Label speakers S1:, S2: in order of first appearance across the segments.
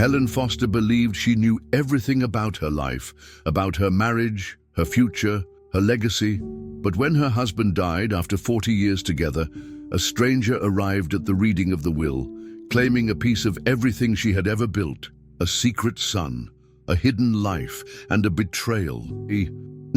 S1: Helen Foster believed she knew everything about her life, about her marriage, her future, her legacy. But when her husband died after 40 years together, a stranger arrived at the reading of the will, claiming a piece of everything she had ever built: a secret son, a hidden life, and a betrayal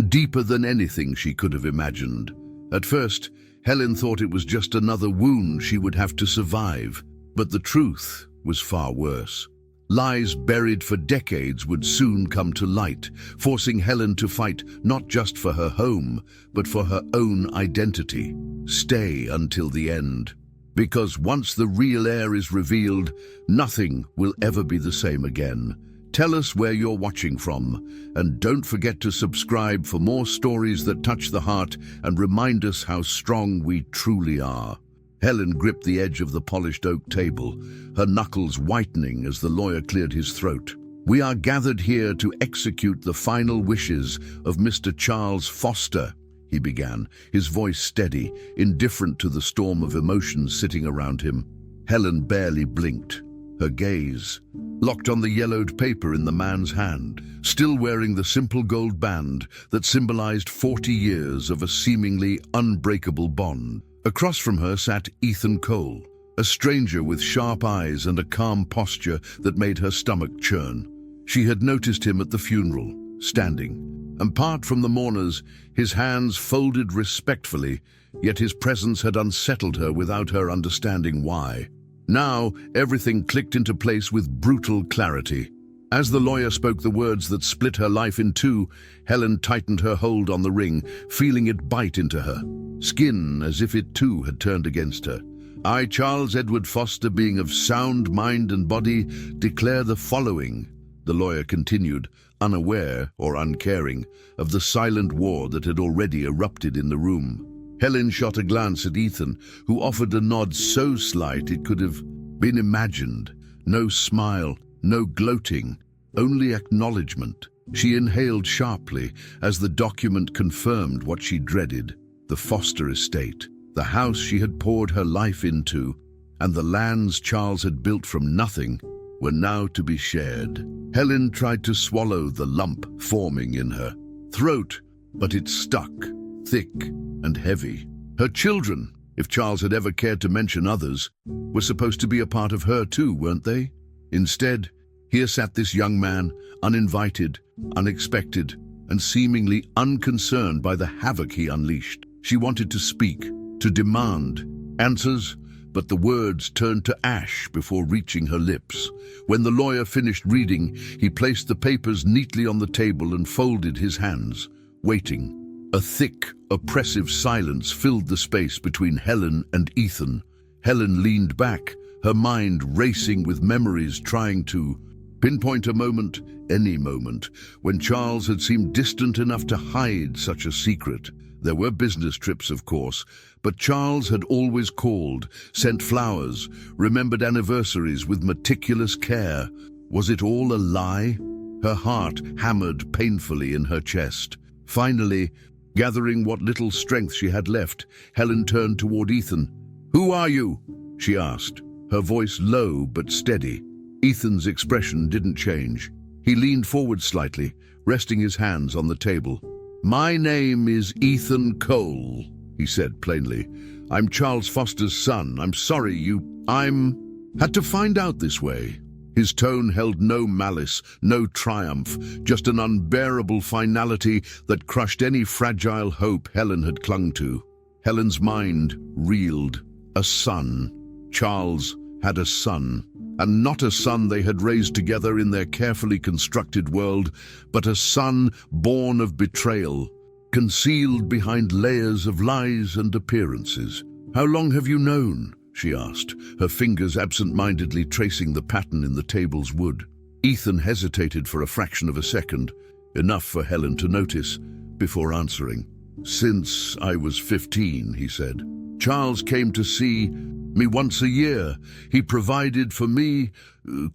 S1: deeper than anything she could have imagined. At first, Helen thought it was just another wound she would have to survive, but the truth was far worse. Lies buried for decades would soon come to light, forcing Helen to fight not just for her home, but for her own identity. Stay until the end. Because once the real heir is revealed, nothing will ever be the same again. Tell us where you're watching from, and don't forget to subscribe for more stories that touch the heart and remind us how strong we truly are. Helen gripped the edge of the polished oak table, her knuckles whitening as the lawyer cleared his throat. "We are gathered here to execute the final wishes of Mr. Charles Foster," he began, his voice steady, indifferent to the storm of emotions sitting around him. Helen barely blinked, her gaze locked on the yellowed paper in the man's hand, still wearing the simple gold band that symbolized 40 years of a seemingly unbreakable bond. Across from her sat Ethan Cole, a stranger with sharp eyes and a calm posture that made her stomach churn. She had noticed him at the funeral, standing, apart from the mourners, his hands folded respectfully, yet his presence had unsettled her without her understanding why. Now, everything clicked into place with brutal clarity. As the lawyer spoke the words that split her life in two, Helen tightened her hold on the ring, feeling it bite into her skin as if it too had turned against her. "I, Charles Edward Foster, being of sound mind and body, declare the following," the lawyer continued, unaware or uncaring of the silent war that had already erupted in the room. Helen shot a glance at Ethan, who offered a nod so slight it could have been imagined. No smile, no gloating, only acknowledgement. She inhaled sharply as the document confirmed what she dreaded: the Foster estate, the house she had poured her life into, and the lands Charles had built from nothing were now to be shared. Helen tried to swallow the lump forming in her throat, but it stuck, thick and heavy. Her children, if Charles had ever cared to mention others, were supposed to be a part of her too, weren't they? Instead, here sat this young man, uninvited, unexpected, and seemingly unconcerned by the havoc he unleashed. She wanted to speak, to demand answers, but the words turned to ash before reaching her lips. When the lawyer finished reading, he placed the papers neatly on the table and folded his hands, waiting. A thick, oppressive silence filled the space between Helen and Ethan. Helen leaned back, her mind racing with memories, trying to pinpoint a moment, any moment, when Charles had seemed distant enough to hide such a secret. There were business trips, of course, but Charles had always called, sent flowers, remembered anniversaries with meticulous care. Was it all a lie? Her heart hammered painfully in her chest. Finally, gathering what little strength she had left, Helen turned toward Ethan. "Who are you?" she asked, her voice low but steady. Ethan's expression didn't change. He leaned forward slightly, resting his hands on the table. "My name is Ethan Cole," he said plainly. "I'm Charles Foster's son. I'm sorry had to find out this way." His tone held no malice, no triumph, just an unbearable finality that crushed any fragile hope Helen had clung to. Helen's mind reeled. A son. Charles had a son. And not a son they had raised together in their carefully constructed world, but a son born of betrayal, concealed behind layers of lies and appearances. "How long have you known?" she asked, her fingers absent-mindedly tracing the pattern in the table's wood. Ethan hesitated for a fraction of a second, enough for Helen to notice, before answering. "Since I was 15, he said. "Charles came to see me once a year. He provided for me,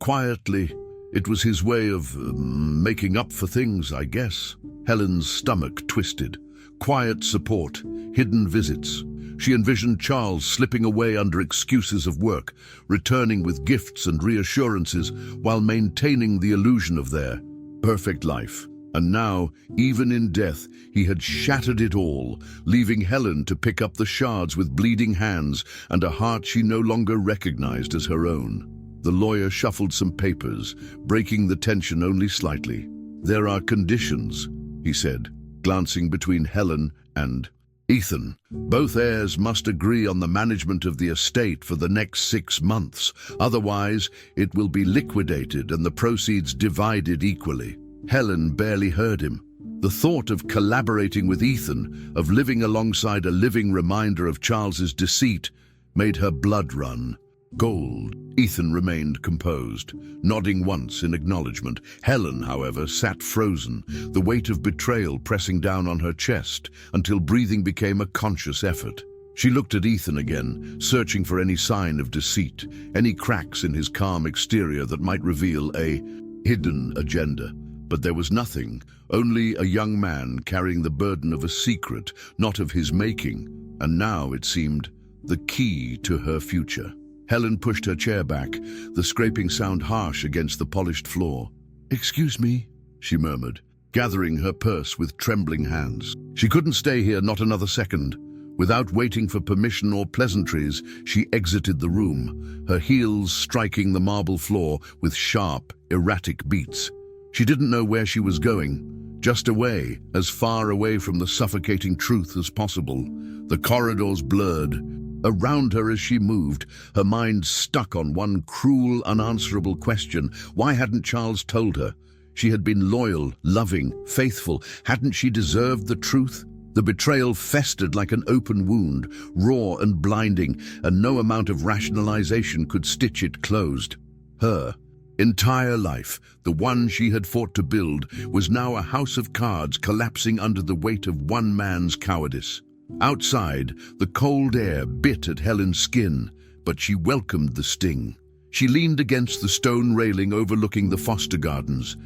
S1: quietly. It was his way of making up for things, I guess." Helen's stomach twisted. Quiet support, hidden visits. She envisioned Charles slipping away under excuses of work, returning with gifts and reassurances while maintaining the illusion of their perfect life. And now, even in death, he had shattered it all, leaving Helen to pick up the shards with bleeding hands and a heart she no longer recognized as her own. The lawyer shuffled some papers, breaking the tension only slightly. "There are conditions," he said, glancing between Helen and Ethan. "Both heirs must agree on the management of the estate for the next 6 months. Otherwise, it will be liquidated and the proceeds divided equally." Helen barely heard him. The thought of collaborating with Ethan, of living alongside a living reminder of Charles's deceit, made her blood run cold. Ethan remained composed, nodding once in acknowledgement. Helen, however, sat frozen, the weight of betrayal pressing down on her chest until breathing became a conscious effort. She looked at Ethan again, searching for any sign of deceit, any cracks in his calm exterior that might reveal a hidden agenda. But there was nothing, only a young man carrying the burden of a secret, not of his making, and now, it seemed, the key to her future. Helen pushed her chair back, the scraping sound harsh against the polished floor. "Excuse me," she murmured, gathering her purse with trembling hands. She couldn't stay here not another second. Without waiting for permission or pleasantries, she exited the room, her heels striking the marble floor with sharp, erratic beats. She didn't know where she was going, just away, as far away from the suffocating truth as possible. The corridors blurred around her as she moved, her mind stuck on one cruel, unanswerable question. Why hadn't Charles told her? She had been loyal, loving, faithful. Hadn't she deserved the truth? The betrayal festered like an open wound, raw and blinding, and no amount of rationalization could stitch it closed. Her entire life, the one she had fought to build, was now a house of cards collapsing under the weight of one man's cowardice. Outside, the cold air bit at Helen's skin, but she welcomed the sting. She leaned against the stone railing overlooking the Foster gardens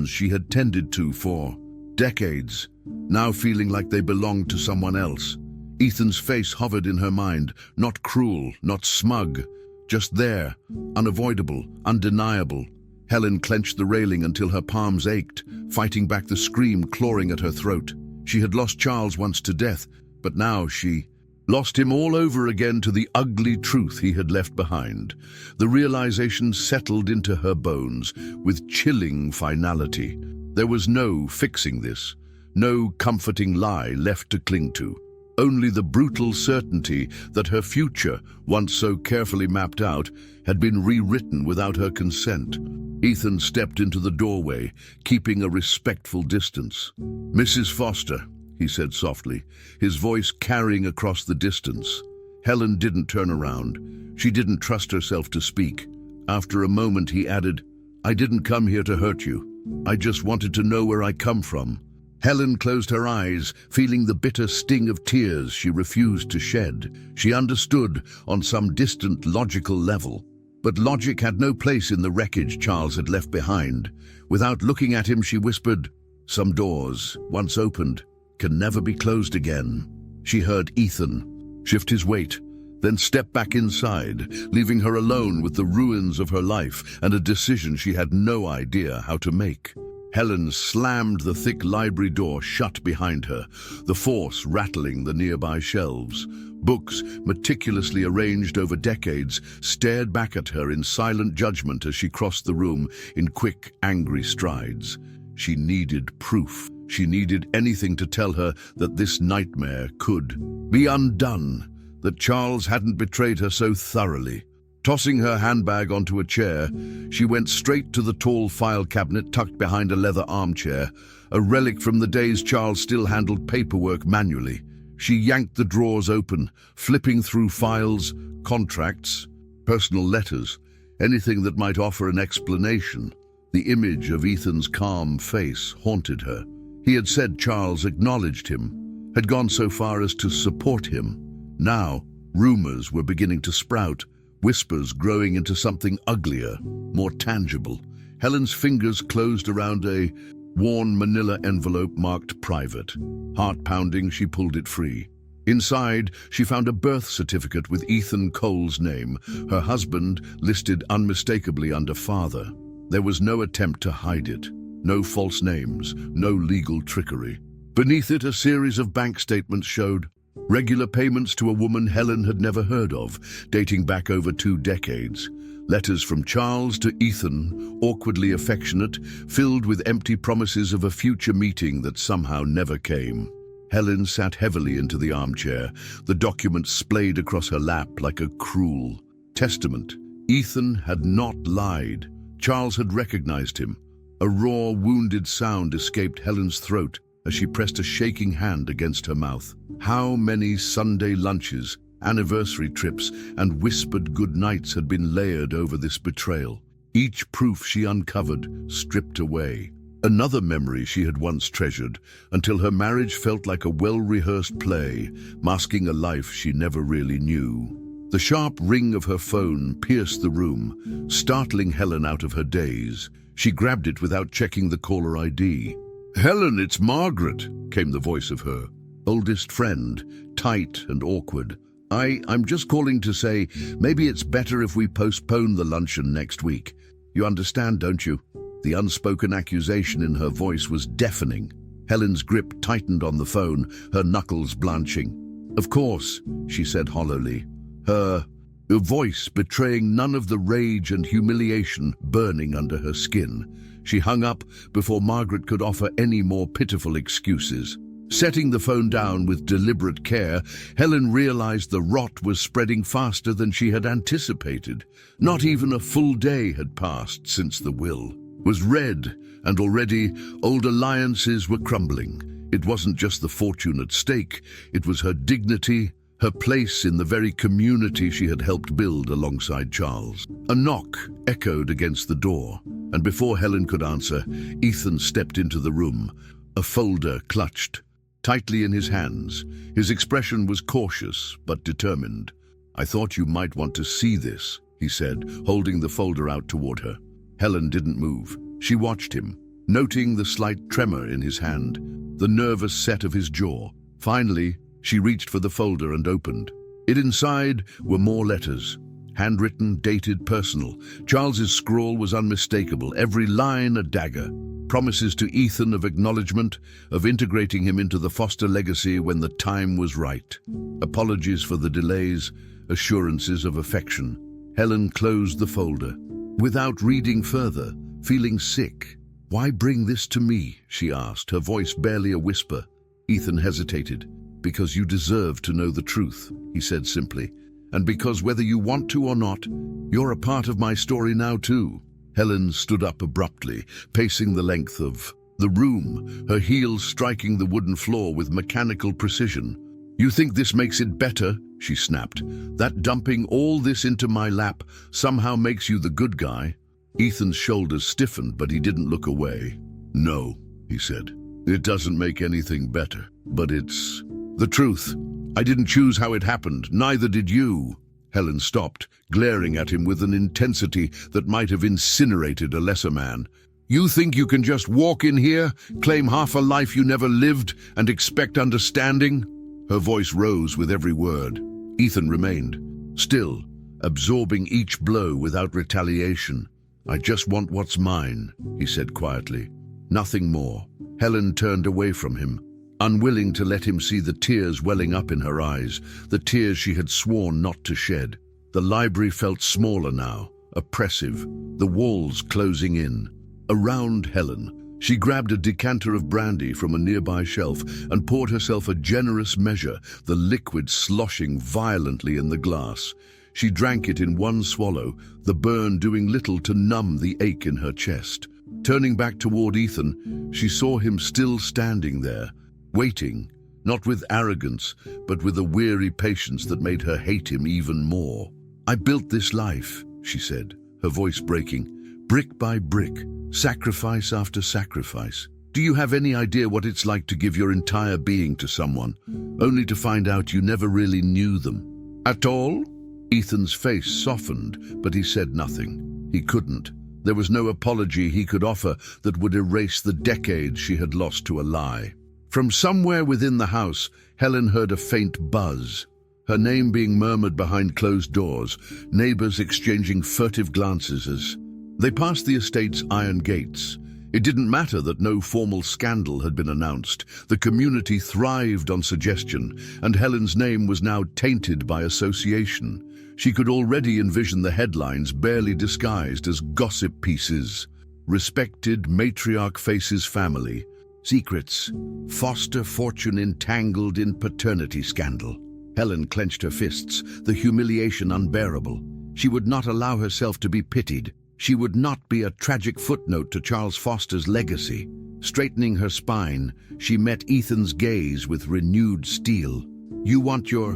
S1: she had tended to for decades, now feeling like they belonged to someone else. Ethan's face hovered in her mind, not cruel, not smug, just there, unavoidable, undeniable. Helen clenched the railing until her palms ached, fighting back the scream clawing at her throat. She had lost Charles once to death, but now she lost him all over again to the ugly truth he had left behind. The realization settled into her bones with chilling finality. There was no fixing this, no comforting lie left to cling to. Only the brutal certainty that her future, once so carefully mapped out, had been rewritten without her consent. Ethan stepped into the doorway, keeping a respectful distance. "Mrs. Foster," he said softly, his voice carrying across the distance. Helen didn't turn around. She didn't trust herself to speak. After a moment he added, "I didn't come here to hurt you. I just wanted to know where I come from." Helen closed her eyes, feeling the bitter sting of tears she refused to shed. She understood on some distant logical level. But logic had no place in the wreckage Charles had left behind. Without looking at him, she whispered, "Some doors, once opened, can never be closed again." She heard Ethan shift his weight, then step back inside, leaving her alone with the ruins of her life and a decision she had no idea how to make. Helen slammed the thick library door shut behind her, the force rattling the nearby shelves. Books, meticulously arranged over decades, stared back at her in silent judgment as she crossed the room in quick, angry strides. She needed proof. She needed anything to tell her that this nightmare could be undone, that Charles hadn't betrayed her so thoroughly. Tossing her handbag onto a chair, she went straight to the tall file cabinet tucked behind a leather armchair, a relic from the days Charles still handled paperwork manually. She yanked the drawers open, flipping through files, contracts, personal letters, anything that might offer an explanation. The image of Ethan's calm face haunted her. He had said Charles acknowledged him, had gone so far as to support him. Now, rumors were beginning to sprout, whispers growing into something uglier, more tangible. Helen's fingers closed around a worn manila envelope marked private. Heart pounding, she pulled it free. Inside, she found a birth certificate with Ethan Cole's name, her husband listed unmistakably under father. There was no attempt to hide it, no false names, no legal trickery. Beneath it, a series of bank statements showed regular payments to a woman Helen had never heard of, dating back over 2 decades. Letters from Charles to Ethan, awkwardly affectionate, filled with empty promises of a future meeting that somehow never came. Helen sat heavily into the armchair, the documents splayed across her lap like a cruel testament. Ethan had not lied. Charles had recognized him. A raw, wounded sound escaped Helen's throat as she pressed a shaking hand against her mouth. How many Sunday lunches, anniversary trips, and whispered goodnights had been layered over this betrayal. Each proof she uncovered, stripped away. Another memory she had once treasured, until her marriage felt like a well-rehearsed play, masking a life she never really knew. The sharp ring of her phone pierced the room, startling Helen out of her daze. She grabbed it without checking the caller ID. "Helen, it's Margaret," came the voice of her oldest friend, tight and awkward. I'm just calling to say, maybe it's better if we postpone the luncheon next week. You understand, don't you?" The unspoken accusation in her voice was deafening. Helen's grip tightened on the phone, her knuckles blanching. "Of course," she said hollowly, her voice betraying none of the rage and humiliation burning under her skin. She hung up before Margaret could offer any more pitiful excuses. Setting the phone down with deliberate care, Helen realized the rot was spreading faster than she had anticipated. Not even a full day had passed since the will was read, and already old alliances were crumbling. It wasn't just the fortune at stake, it was her dignity, her place in the very community she had helped build alongside Charles. A knock echoed against the door, and before Helen could answer, Ethan stepped into the room, a folder clutched tightly in his hands. His expression was cautious but determined. "I thought you might want to see this," he said, holding the folder out toward her. Helen didn't move. She watched him, noting the slight tremor in his hand, the nervous set of his jaw. Finally, she reached for the folder and opened. Inside were more letters, handwritten, dated, personal. Charles's scrawl was unmistakable, every line a dagger. Promises to Ethan of acknowledgement, of integrating him into the Foster legacy when the time was right. Apologies for the delays, assurances of affection. Helen closed the folder. Without reading further, feeling sick. "Why bring this to me?" she asked, her voice barely a whisper. Ethan hesitated. "Because you deserve to know the truth," he said simply. "And because whether you want to or not, you're a part of my story now too." Helen stood up abruptly, pacing the length of the room, her heels striking the wooden floor with mechanical precision. "You think this makes it better?" she snapped. "That dumping all this into my lap somehow makes you the good guy?" Ethan's shoulders stiffened, but he didn't look away. "No," he said. "It doesn't make anything better, but it's the truth. I didn't choose how it happened, neither did you." Helen stopped, glaring at him with an intensity that might have incinerated a lesser man. "You think you can just walk in here, claim half a life you never lived, and expect understanding?" Her voice rose with every word. Ethan remained, still, absorbing each blow without retaliation. "I just want what's mine," he said quietly. Nothing more. Helen turned away from him, unwilling to let him see the tears welling up in her eyes, the tears she had sworn not to shed. The library felt smaller now, oppressive, the walls closing in. Around Helen, she grabbed a decanter of brandy from a nearby shelf and poured herself a generous measure, the liquid sloshing violently in the glass. She drank it in one swallow, the burn doing little to numb the ache in her chest. Turning back toward Ethan, she saw him still standing there, waiting, not with arrogance, but with a weary patience that made her hate him even more. "I built this life," she said, her voice breaking, "brick by brick, sacrifice after sacrifice. Do you have any idea what it's like to give your entire being to someone, only to find out you never really knew them? At all?" Ethan's face softened, but he said nothing. He couldn't. There was no apology he could offer that would erase the decades she had lost to a lie. From somewhere within the house, Helen heard a faint buzz, her name being murmured behind closed doors, neighbors exchanging furtive glances as they passed the estate's iron gates. It didn't matter that no formal scandal had been announced. The community thrived on suggestion, and Helen's name was now tainted by association. She could already envision the headlines barely disguised as gossip pieces. Respected matriarch faces family. Secrets. Foster fortune entangled in paternity scandal. Helen clenched her fists, the humiliation unbearable. She would not allow herself to be pitied. She would not be a tragic footnote to Charles Foster's legacy. Straightening her spine, she met Ethan's gaze with renewed steel. "You want your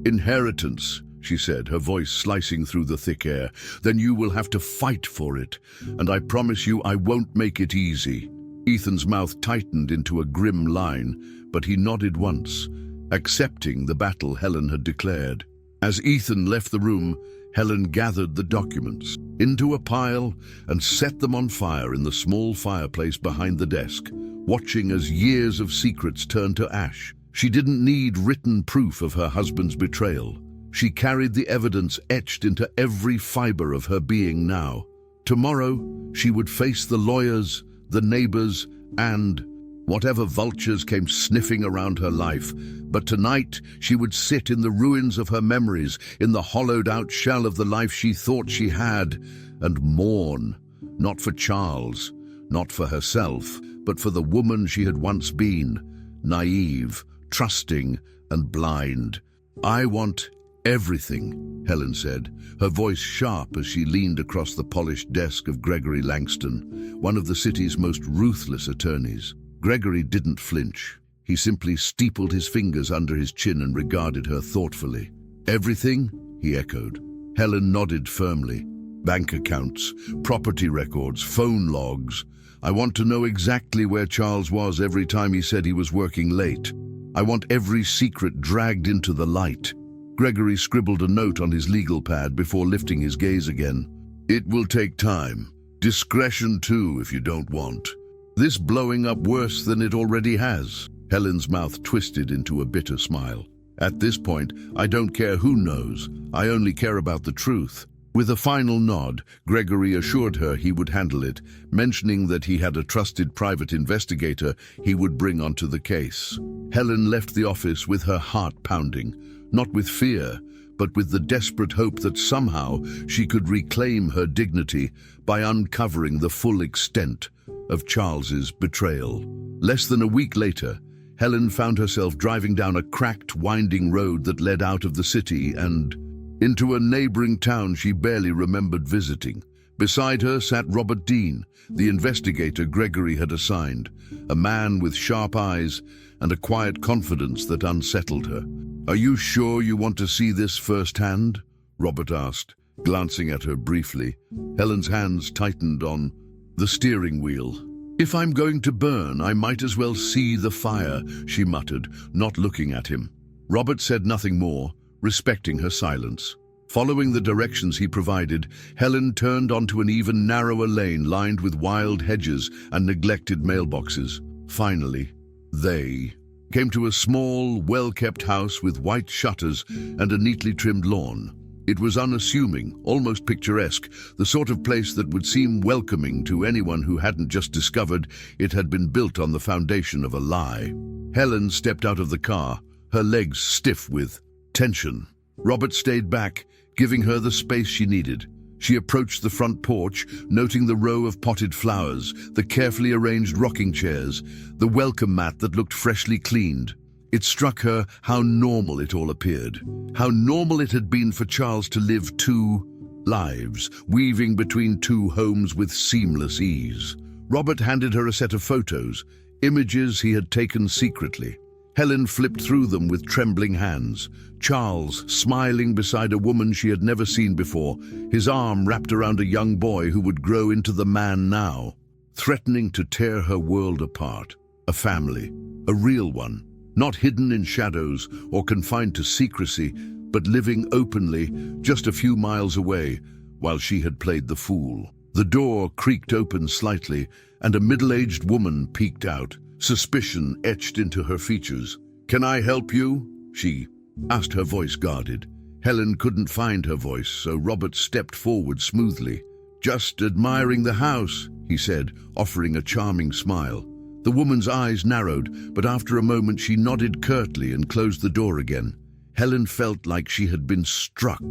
S1: inheritance," she said, her voice slicing through the thick air. "Then you will have to fight for it, and I promise you I won't make it easy." Ethan's mouth tightened into a grim line, but he nodded once, accepting the battle Helen had declared. As Ethan left the room, Helen gathered the documents into a pile and set them on fire in the small fireplace behind the desk, watching as years of secrets turned to ash. She didn't need written proof of her husband's betrayal. She carried the evidence etched into every fiber of her being now. Tomorrow, she would face the lawyers, the neighbors, and whatever vultures came sniffing around her life. But tonight, she would sit in the ruins of her memories, in the hollowed-out shell of the life she thought she had, and mourn, not for Charles, not for herself, but for the woman she had once been, naive, trusting, and blind. "I want everything," Helen said, her voice sharp as she leaned across the polished desk of Gregory Langston, one of the city's most ruthless attorneys. Gregory didn't flinch. He simply steepled his fingers under his chin and regarded her thoughtfully. "Everything?" he echoed. Helen nodded firmly. "Bank accounts, property records, phone logs. I want to know exactly where Charles was every time he said he was working late. I want every secret dragged into the light." Gregory scribbled a note on his legal pad before lifting his gaze again. "It will take time. Discretion too, if you don't want. This blowing up worse than it already has." Helen's mouth twisted into a bitter smile. "At this point, I don't care who knows. I only care about the truth." With a final nod, Gregory assured her he would handle it, mentioning that he had a trusted private investigator he would bring onto the case. Helen left the office with her heart pounding, not with fear, but with the desperate hope that somehow she could reclaim her dignity by uncovering the full extent of Charles's betrayal. Less than a week later, Helen found herself driving down a cracked, winding road that led out of the city and into a neighboring town she barely remembered visiting. Beside her sat Robert Dean, the investigator Gregory had assigned, a man with sharp eyes and a quiet confidence that unsettled her. "Are you sure you want to see this firsthand?" Robert asked, glancing at her briefly. Helen's hands tightened on the steering wheel. "If I'm going to burn, I might as well see the fire," she muttered, not looking at him. Robert said nothing more, respecting her silence. Following the directions he provided, Helen turned onto an even narrower lane lined with wild hedges and neglected mailboxes. Finally, they came to a small, well-kept house with white shutters and a neatly trimmed lawn. It was unassuming, almost picturesque, the sort of place that would seem welcoming to anyone who hadn't just discovered it had been built on the foundation of a lie. Helen stepped out of the car, her legs stiff with tension. Robert stayed back, giving her the space she needed. She approached the front porch, noting the row of potted flowers, the carefully arranged rocking chairs, the welcome mat that looked freshly cleaned. It struck her how normal it all appeared, how normal it had been for Charles to live two lives, weaving between two homes with seamless ease. Robert handed her a set of photos, images he had taken secretly. Helen flipped through them with trembling hands. Charles, smiling beside a woman she had never seen before, his arm wrapped around a young boy who would grow into the man now, threatening to tear her world apart. A family, a real one, not hidden in shadows or confined to secrecy, but living openly just a few miles away while she had played the fool. The door creaked open slightly, and a middle-aged woman peeked out, suspicion etched into her features. "Can I help you?" she asked, her voice guarded. Helen couldn't find her voice, so Robert stepped forward smoothly. "Just admiring the house," he said, offering a charming smile. The woman's eyes narrowed, but after a moment she nodded curtly and closed the door again. Helen felt like she had been struck.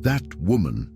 S1: That woman,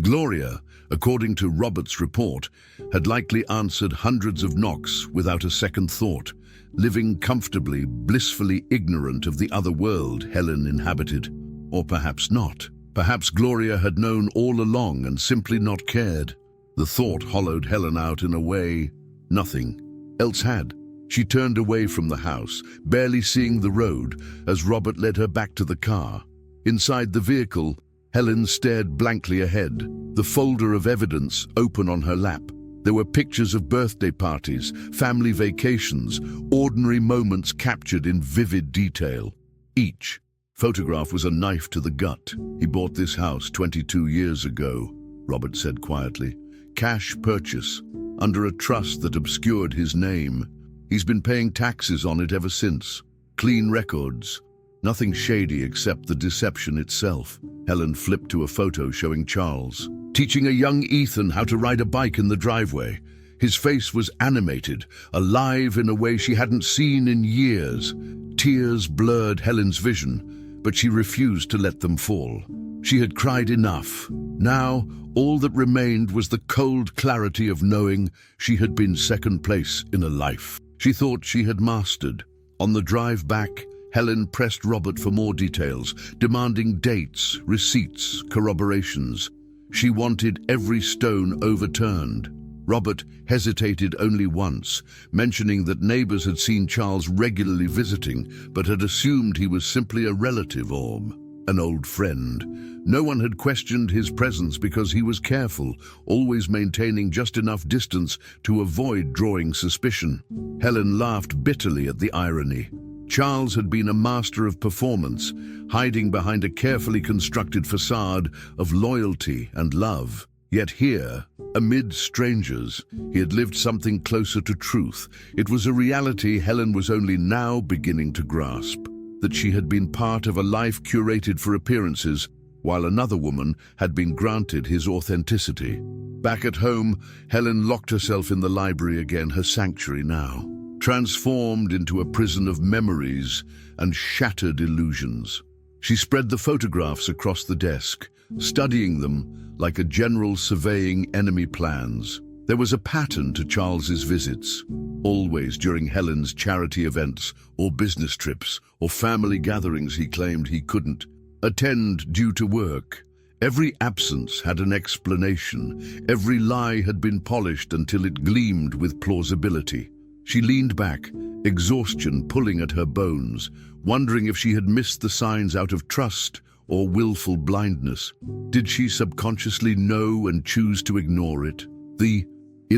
S1: Gloria, according to Robert's report, had likely answered hundreds of knocks without a second thought, living comfortably, blissfully ignorant of the other world Helen inhabited. Or perhaps not. Perhaps Gloria had known all along and simply not cared. The thought hollowed Helen out in a way nothing else had. She turned away from the house, barely seeing the road, as Robert led her back to the car. Inside the vehicle, Helen stared blankly ahead, the folder of evidence open on her lap. There were pictures of birthday parties, family vacations, ordinary moments captured in vivid detail. Each photograph was a knife to the gut. "He bought this house 22 years ago, Robert said quietly. "Cash purchase, under a trust that obscured his name. He's been paying taxes on it ever since. Clean records. Nothing shady except the deception itself." Helen flipped to a photo showing Charles teaching a young Ethan how to ride a bike in the driveway. His face was animated, alive in a way she hadn't seen in years. Tears blurred Helen's vision, but she refused to let them fall. She had cried enough. Now, all that remained was the cold clarity of knowing she had been second place in a life she thought she had mastered. On the drive back, Helen pressed Robert for more details, demanding dates, receipts, corroborations. She wanted every stone overturned. Robert hesitated only once, mentioning that neighbors had seen Charles regularly visiting, but had assumed he was simply a relative or an old friend. No one had questioned his presence because he was careful, always maintaining just enough distance to avoid drawing suspicion. Helen laughed bitterly at the irony. Charles had been a master of performance, hiding behind a carefully constructed facade of loyalty and love. Yet here, amid strangers, he had lived something closer to truth. It was a reality Helen was only now beginning to grasp, that she had been part of a life curated for appearances, while another woman had been granted his authenticity. Back at home, Helen locked herself in the library again, her sanctuary now, transformed into a prison of memories and shattered illusions. She spread the photographs across the desk, studying them like a general surveying enemy plans. There was a pattern to Charles's visits, always during Helen's charity events or business trips or family gatherings he claimed he couldn't attend due to work. Every absence had an explanation. Every lie had been polished until it gleamed with plausibility. She leaned back, exhaustion pulling at her bones, wondering if she had missed the signs out of trust or willful blindness. Did she subconsciously know and choose to ignore it? The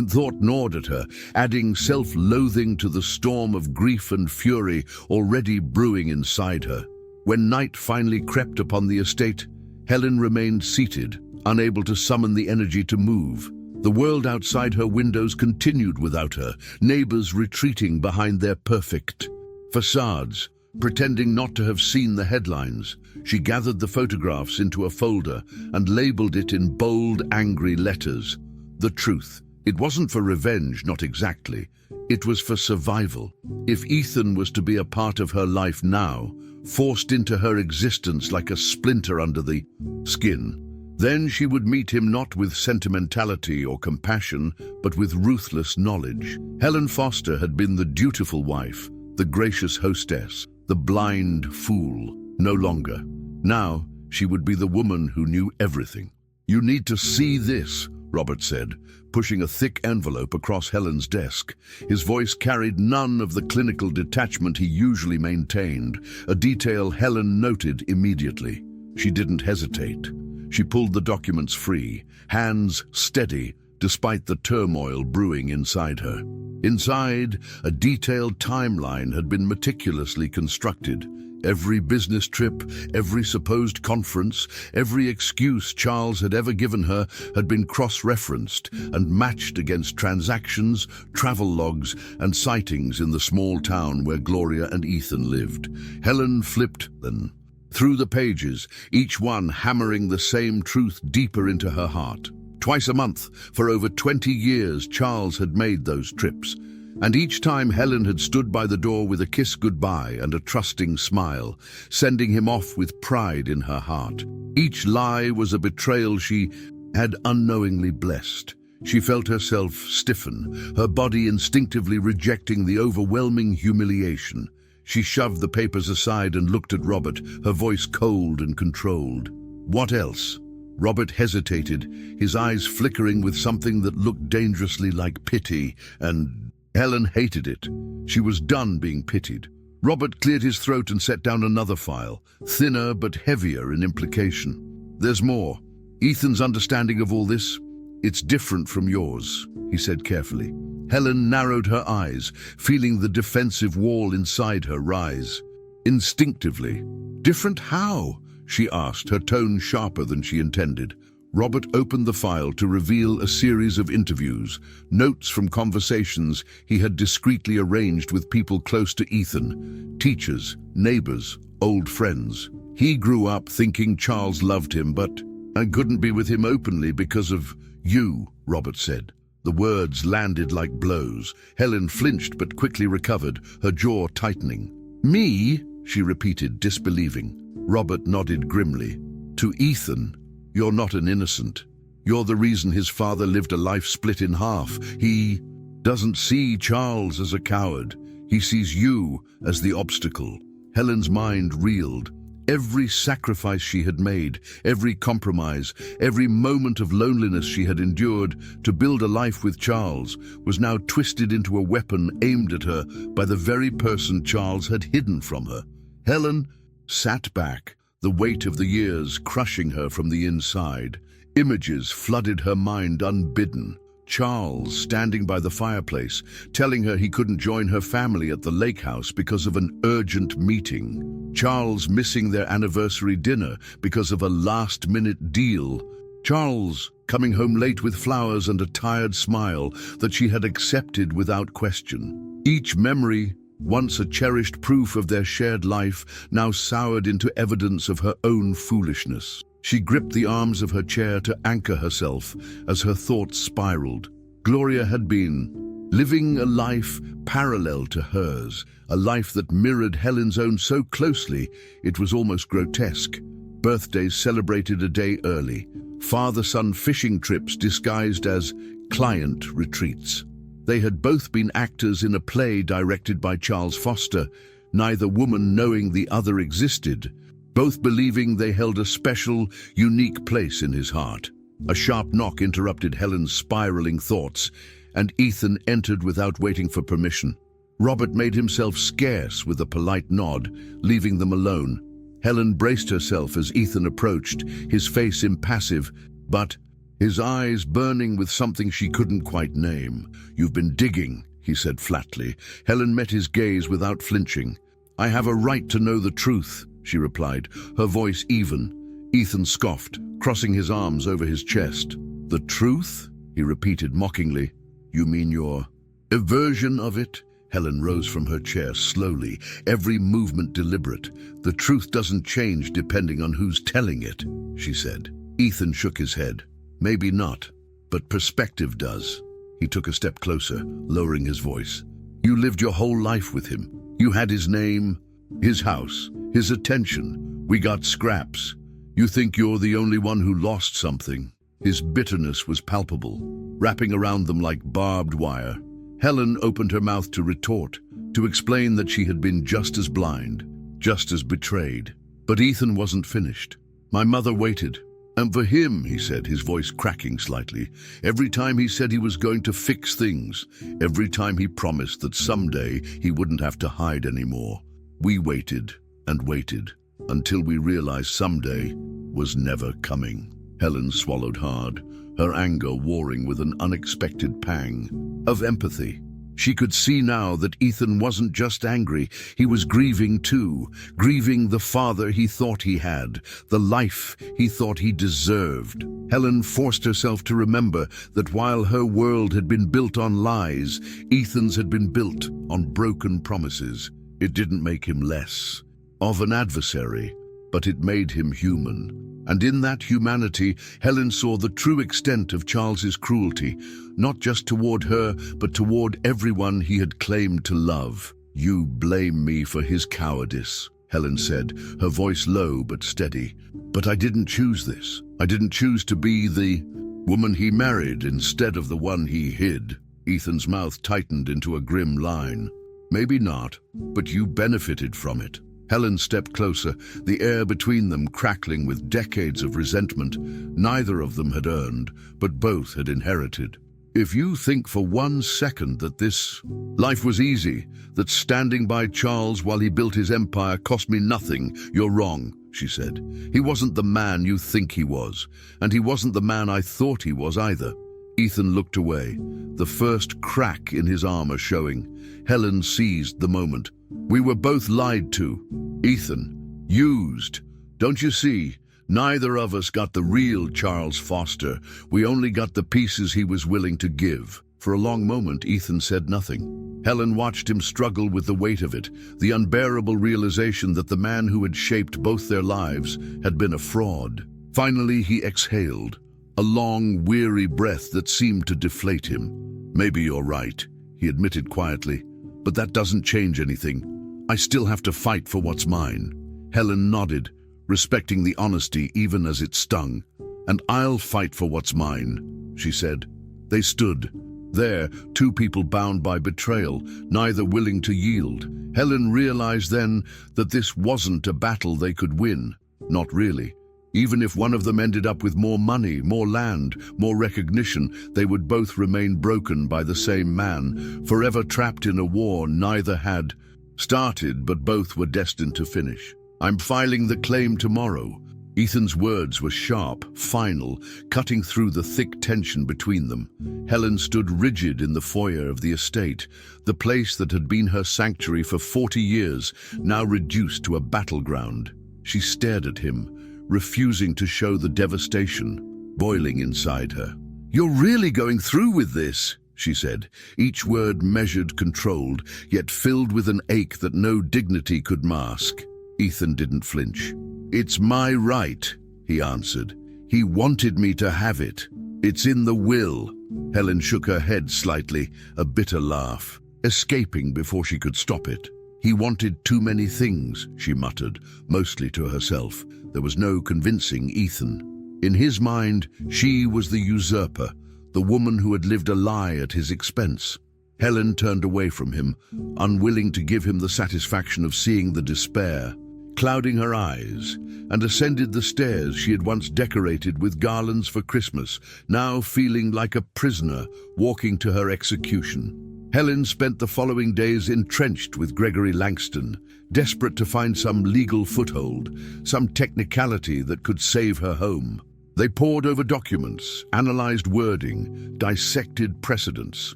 S1: thought gnawed at her, adding self-loathing to the storm of grief and fury already brewing inside her. When night finally crept upon the estate, Helen remained seated, unable to summon the energy to move. The world outside her windows continued without her, neighbors retreating behind their perfect facades, pretending not to have seen the headlines. She gathered the photographs into a folder and labeled it in bold, angry letters. The truth. It wasn't for revenge, not exactly. It was for survival. If Ethan was to be a part of her life now, forced into her existence like a splinter under the skin, then she would meet him not with sentimentality or compassion, but with ruthless knowledge. Helen Foster had been the dutiful wife, the gracious hostess, the blind fool. No longer. Now, she would be the woman who knew everything. "You need to see this," Robert said, pushing a thick envelope across Helen's desk. His voice carried none of the clinical detachment he usually maintained, a detail Helen noted immediately. She didn't hesitate. She pulled the documents free, hands steady, despite the turmoil brewing inside her. Inside, a detailed timeline had been meticulously constructed, Every business trip, every supposed conference, every excuse Charles had ever given her had been cross-referenced and matched against transactions, travel logs, and sightings in the small town where Gloria and Ethan lived. Helen flipped them through the pages, each one hammering the same truth deeper into her heart. Twice a month, for over 20 years, Charles had made those trips. And each time Helen had stood by the door with a kiss goodbye and a trusting smile, sending him off with pride in her heart. Each lie was a betrayal she had unknowingly blessed. She felt herself stiffen, her body instinctively rejecting the overwhelming humiliation. She shoved the papers aside and looked at Robert, her voice cold and controlled. "What else?" Robert hesitated, his eyes flickering with something that looked dangerously like pity, and Helen hated it. She was done being pitied. Robert cleared his throat and set down another file, thinner but heavier in implication. "There's more. Ethan's understanding of all this, it's different from yours," he said carefully. Helen narrowed her eyes, feeling the defensive wall inside her rise. Instinctively. "Different how?" she asked, her tone sharper than she intended. Robert opened the file to reveal a series of interviews, notes from conversations he had discreetly arranged with people close to Ethan, teachers, neighbors, old friends. He grew up thinking Charles loved him, but "I couldn't be with him openly because of you," Robert said. The words landed like blows. Helen flinched but quickly recovered, her jaw tightening. "Me?" she repeated, disbelieving. Robert nodded grimly. "To Ethan, you're not an innocent. You're the reason his father lived a life split in half. He doesn't see Charles as a coward. He sees you as the obstacle." Helen's mind reeled. Every sacrifice she had made, every compromise, every moment of loneliness she had endured to build a life with Charles was now twisted into a weapon aimed at her by the very person Charles had hidden from her. Helen sat back, the weight of the years crushing her from the inside. Images flooded her mind unbidden. Charles standing by the fireplace, telling her he couldn't join her family at the lake house because of an urgent meeting. Charles missing their anniversary dinner because of a last-minute deal. Charles coming home late with flowers and a tired smile that she had accepted without question. Each memory, once a cherished proof of their shared life, now soured into evidence of her own foolishness. She gripped the arms of her chair to anchor herself as her thoughts spiraled. Gloria had been living a life parallel to hers, a life that mirrored Helen's own so closely it was almost grotesque. Birthdays celebrated a day early, father-son fishing trips disguised as client retreats. They had both been actors in a play directed by Charles Foster, neither woman knowing the other existed, both believing they held a special, unique place in his heart. A sharp knock interrupted Helen's spiraling thoughts, and Ethan entered without waiting for permission. Robert made himself scarce with a polite nod, leaving them alone. Helen braced herself as Ethan approached, his face impassive, but his eyes burning with something she couldn't quite name. "You've been digging," he said flatly. Helen met his gaze without flinching. "I have a right to know the truth," she replied, her voice even. Ethan scoffed, crossing his arms over his chest. "The truth?" he repeated mockingly. "You mean your version of it?" Helen rose from her chair slowly, every movement deliberate. "The truth doesn't change depending on who's telling it," she said. Ethan shook his head. "Maybe not, but perspective does." He took a step closer, lowering his voice. "You lived your whole life with him. You had his name, his house, his attention. We got scraps. You think you're the only one who lost something." His bitterness was palpable, wrapping around them like barbed wire. Helen opened her mouth to retort, to explain that she had been just as blind, just as betrayed. But Ethan wasn't finished. "My mother waited. And for him," he said, his voice cracking slightly, "every time he said he was going to fix things, every time he promised that someday he wouldn't have to hide anymore. We waited and waited until we realized someday was never coming." Helen swallowed hard, her anger warring with an unexpected pang of empathy. She could see now that Ethan wasn't just angry, he was grieving too, grieving the father he thought he had, the life he thought he deserved. Helen forced herself to remember that while her world had been built on lies, Ethan's had been built on broken promises. It didn't make him less of an adversary, but it made him human. And in that humanity, Helen saw the true extent of Charles's cruelty, not just toward her, but toward everyone he had claimed to love. "You blame me for his cowardice," Helen said, her voice low but steady. "But I didn't choose this. I didn't choose to be the woman he married instead of the one he hid." Ethan's mouth tightened into a grim line. "Maybe not, but you benefited from it." Helen stepped closer, the air between them crackling with decades of resentment neither of them had earned, but both had inherited. "If you think for 1 second that this life was easy, that standing by Charles while he built his empire cost me nothing, you're wrong," she said. "He wasn't the man you think he was, and he wasn't the man I thought he was either." Ethan looked away, the first crack in his armor showing. Helen seized the moment. "We were both lied to, Ethan. Used. Don't you see? Neither of us got the real Charles Foster. We only got the pieces he was willing to give." For a long moment, Ethan said nothing. Helen watched him struggle with the weight of it, the unbearable realization that the man who had shaped both their lives had been a fraud. Finally, he exhaled, a long, weary breath that seemed to deflate him. "Maybe you're right," he admitted quietly, "but that doesn't change anything. I still have to fight for what's mine." Helen nodded, respecting the honesty even as it stung. "And I'll fight for what's mine," she said. They stood there, two people bound by betrayal, neither willing to yield. Helen realized then that this wasn't a battle they could win. Not really. Even if one of them ended up with more money, more land, more recognition, they would both remain broken by the same man, forever trapped in a war neither had started, but both were destined to finish. "I'm filing the claim tomorrow." Ethan's words were sharp, final, cutting through the thick tension between them. Helen stood rigid in the foyer of the estate, the place that had been her sanctuary for 40 years, now reduced to a battleground. She stared at him, refusing to show the devastation boiling inside her. "You're really going through with this?" she said, each word measured, controlled, yet filled with an ache that no dignity could mask. Ethan didn't flinch. "It's my right," he answered. "He wanted me to have it. It's in the will." Helen shook her head slightly, a bitter laugh, escaping before she could stop it. "He wanted too many things," she muttered, mostly to herself. There was no convincing Ethan. In his mind, she was the usurper, the woman who had lived a lie at his expense. Helen turned away from him, unwilling to give him the satisfaction of seeing the despair, clouding her eyes, and ascended the stairs she had once decorated with garlands for Christmas, now feeling like a prisoner walking to her execution. Helen spent the following days entrenched with Gregory Langston, desperate to find some legal foothold, some technicality that could save her home. They pored over documents, analyzed wording, dissected precedents,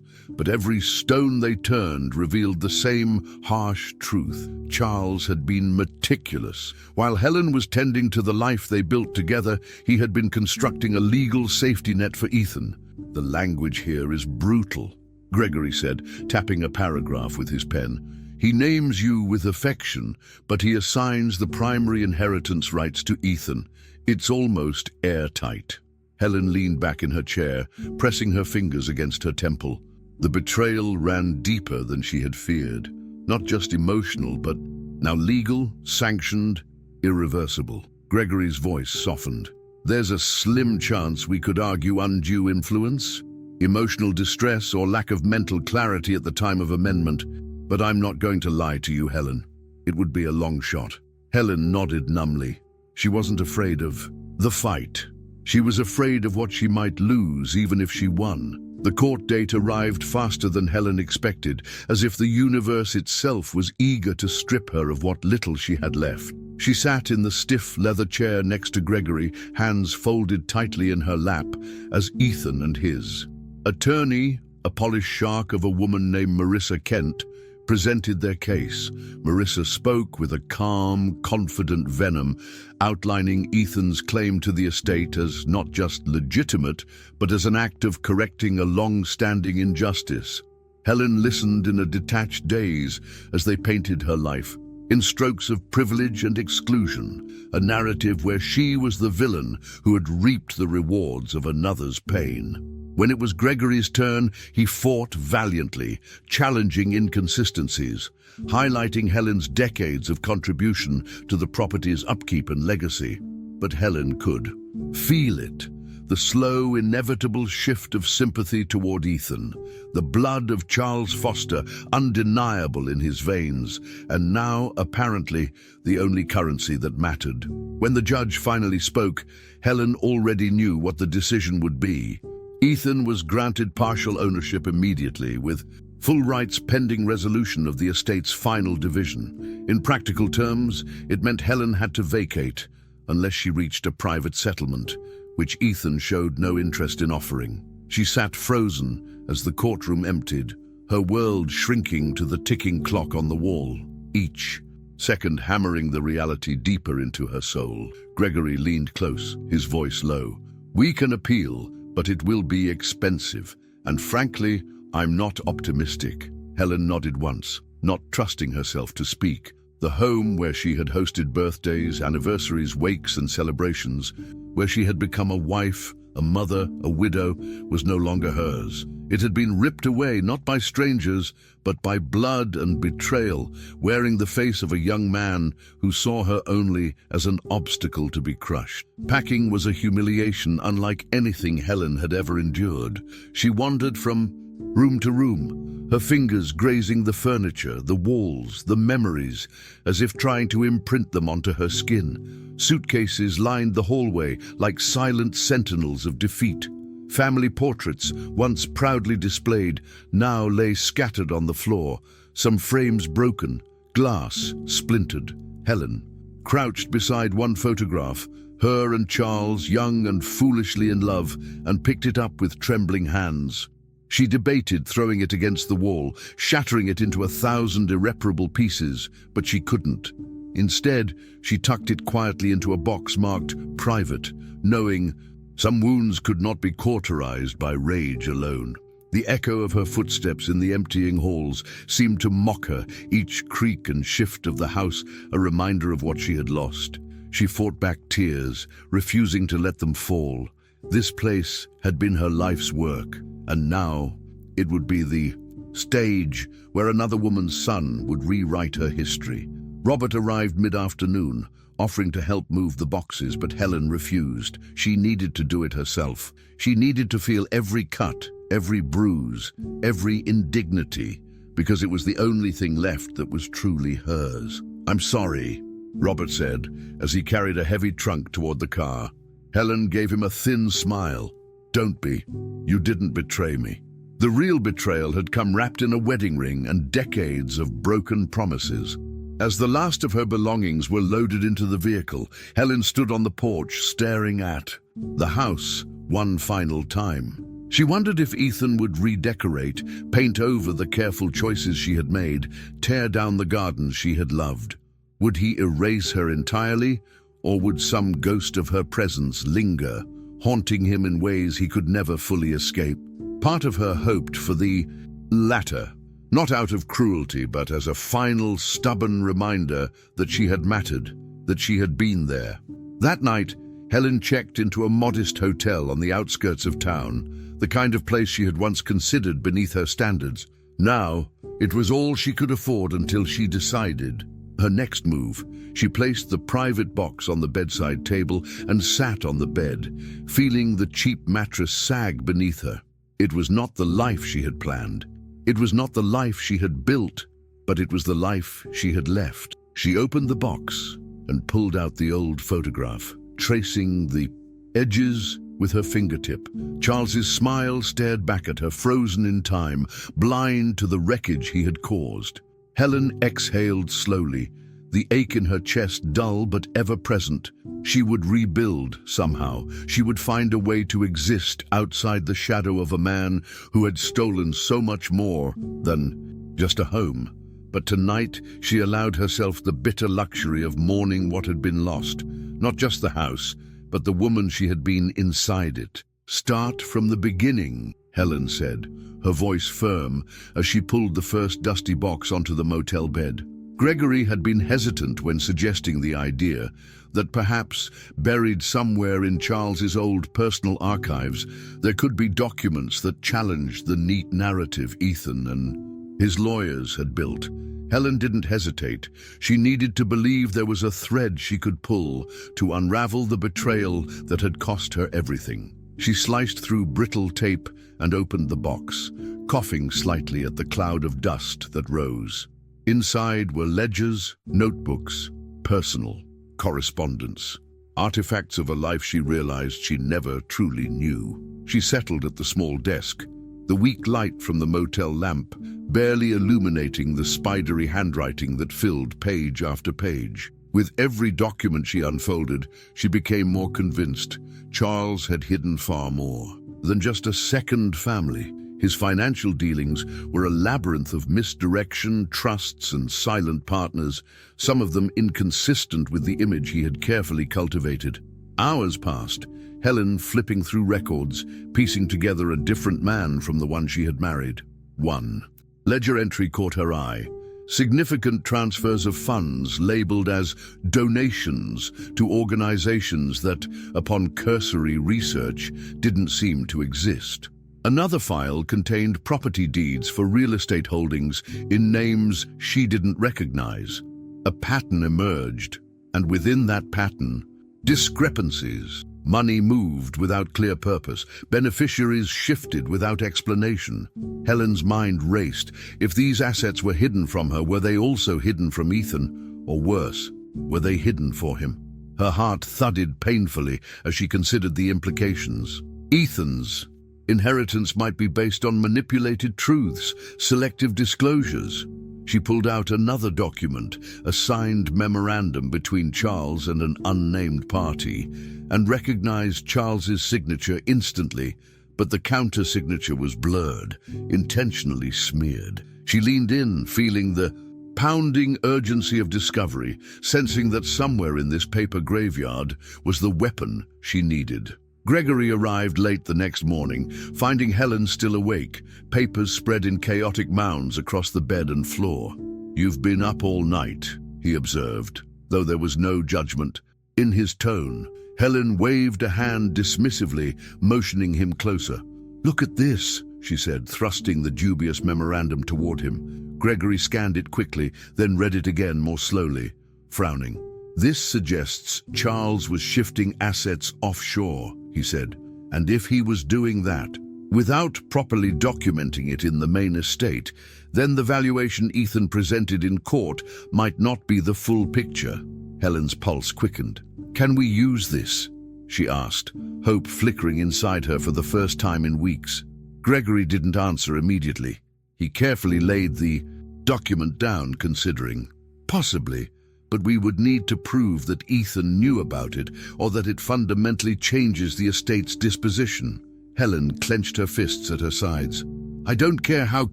S1: but every stone they turned revealed the same harsh truth. Charles had been meticulous. While Helen was tending to the life they built together, he had been constructing a legal safety net for Ethan. "The language here is brutal," Gregory said, tapping a paragraph with his pen. "He names you with affection, but he assigns the primary inheritance rights to Ethan. It's almost airtight." Helen leaned back in her chair, pressing her fingers against her temple. The betrayal ran deeper than she had feared. Not just emotional, but now legal, sanctioned, irreversible. Gregory's voice softened. "There's a slim chance we could argue undue influence, emotional distress, or lack of mental clarity at the time of amendment. But I'm not going to lie to you, Helen. It would be a long shot." Helen nodded numbly. She wasn't afraid of the fight. She was afraid of what she might lose even if she won. The court date arrived faster than Helen expected, as if the universe itself was eager to strip her of what little she had left. She sat in the stiff leather chair next to Gregory, hands folded tightly in her lap, as Ethan and his attorney a polished shark of a woman named Marissa Kent, presented their case. Marissa spoke with a calm, confident venom, outlining Ethan's claim to the estate as not just legitimate, but as an act of correcting a long-standing injustice. Helen listened in a detached daze as they painted her life, in strokes of privilege and exclusion, a narrative where she was the villain who had reaped the rewards of another's pain. When it was Gregory's turn, he fought valiantly, challenging inconsistencies, highlighting Helen's decades of contribution to the property's upkeep and legacy. But Helen could feel it, the slow, inevitable shift of sympathy toward Ethan, the blood of Charles Foster undeniable in his veins, and now, apparently, the only currency that mattered. When the judge finally spoke, Helen already knew what the decision would be. Ethan was granted partial ownership immediately, with full rights pending resolution of the estate's final division. In practical terms, it meant Helen had to vacate, unless she reached a private settlement, which Ethan showed no interest in offering. She sat frozen as the courtroom emptied, her world shrinking to the ticking clock on the wall, each second hammering the reality deeper into her soul. Gregory leaned close, his voice low. "We can appeal, but it will be expensive, and frankly, I'm not optimistic." Helen nodded once, not trusting herself to speak. The home where she had hosted birthdays, anniversaries, wakes, and celebrations, where she had become a wife, a mother, a widow, was no longer hers. It had been ripped away not by strangers, but by blood and betrayal, wearing the face of a young man who saw her only as an obstacle to be crushed. Packing was a humiliation unlike anything Helen had ever endured. She wandered from room to room, her fingers grazing the furniture, the walls, the memories, as if trying to imprint them onto her skin. Suitcases lined the hallway like silent sentinels of defeat. Family portraits, once proudly displayed, now lay scattered on the floor, some frames broken, glass splintered. Helen crouched beside one photograph, her and Charles young and foolishly in love, and picked it up with trembling hands. She debated throwing it against the wall, shattering it into 1,000 irreparable pieces, but she couldn't. Instead, she tucked it quietly into a box marked private, knowing some wounds could not be cauterized by rage alone. The echo of her footsteps in the emptying halls seemed to mock her, each creak and shift of the house a reminder of what she had lost. She fought back tears, refusing to let them fall. This place had been her life's work, and now it would be the stage where another woman's son would rewrite her history. Robert arrived mid-afternoon, offering to help move the boxes, but Helen refused. She needed to do it herself. She needed to feel every cut, every bruise, every indignity, because it was the only thing left that was truly hers. "I'm sorry," Robert said, as he carried a heavy trunk toward the car. Helen gave him a thin smile. "Don't be. You didn't betray me." The real betrayal had come wrapped in a wedding ring and decades of broken promises. As the last of her belongings were loaded into the vehicle, Helen stood on the porch staring at the house one final time. She wondered if Ethan would redecorate, paint over the careful choices she had made, tear down the gardens she had loved. Would he erase her entirely, or would some ghost of her presence linger, haunting him in ways he could never fully escape? Part of her hoped for the latter, not out of cruelty, but as a final, stubborn reminder that she had mattered, that she had been there. That night, Helen checked into a modest hotel on the outskirts of town, the kind of place she had once considered beneath her standards. Now, it was all she could afford until she decided. Her next move, she placed the private box on the bedside table and sat on the bed, feeling the cheap mattress sag beneath her. It was not the life she had planned. It was not the life she had built, but it was the life she had left. She opened the box and pulled out the old photograph, tracing the edges with her fingertip. Charles's smile stared back at her, frozen in time, blind to the wreckage he had caused. Helen exhaled slowly, the ache in her chest dull but ever present. She would rebuild somehow. She would find a way to exist outside the shadow of a man who had stolen so much more than just a home. But tonight she allowed herself the bitter luxury of mourning what had been lost. Not just the house, but the woman she had been inside it. "Start from the beginning," Helen said, her voice firm as she pulled the first dusty box onto the motel bed. Gregory had been hesitant when suggesting the idea that perhaps, buried somewhere in Charles's old personal archives, there could be documents that challenged the neat narrative Ethan and his lawyers had built. Helen didn't hesitate. She needed to believe there was a thread she could pull to unravel the betrayal that had cost her everything. She sliced through brittle tape and opened the box, coughing slightly at the cloud of dust that rose. Inside were ledgers, notebooks, personal correspondence, artifacts of a life she realized she never truly knew. She settled at the small desk, the weak light from the motel lamp barely illuminating the spidery handwriting that filled page after page. With every document she unfolded, she became more convinced Charles had hidden far more than just a second family. His financial dealings were a labyrinth of misdirection, trusts, and silent partners, some of them inconsistent with the image he had carefully cultivated. Hours passed, Helen flipping through records, piecing together a different man from the one she had married. 1. Ledger entry caught her eye. Significant transfers of funds labeled as donations to organizations that, upon cursory research, didn't seem to exist. Another file contained property deeds for real estate holdings in names she didn't recognize. A pattern emerged, and within that pattern, discrepancies. Money moved without clear purpose. Beneficiaries shifted without explanation. Helen's mind raced. If these assets were hidden from her, were they also hidden from Ethan? Or worse, were they hidden for him? Her heart thudded painfully as she considered the implications. Ethan's inheritance might be based on manipulated truths, selective disclosures. She pulled out another document, a signed memorandum between Charles and an unnamed party, and recognized Charles's signature instantly, but the counter-signature was blurred, intentionally smeared. She leaned in, feeling the pounding urgency of discovery, sensing that somewhere in this paper graveyard was the weapon she needed. Gregory arrived late the next morning, finding Helen still awake, papers spread in chaotic mounds across the bed and floor. "You've been up all night," he observed, though there was no judgment in his tone. Helen waved a hand dismissively, motioning him closer. "Look at this," she said, thrusting the dubious memorandum toward him. Gregory scanned it quickly, then read it again more slowly, frowning. "This suggests Charles was shifting assets offshore," he said, "and if he was doing that, without properly documenting it in the main estate, then the valuation Ethan presented in court might not be the full picture." Helen's pulse quickened. "Can we use this?" she asked, hope flickering inside her for the first time in weeks. Gregory didn't answer immediately. He carefully laid the document down, considering. "Possibly, but we would need to prove that Ethan knew about it or that it fundamentally changes the estate's disposition." Helen clenched her fists at her sides. "I don't care how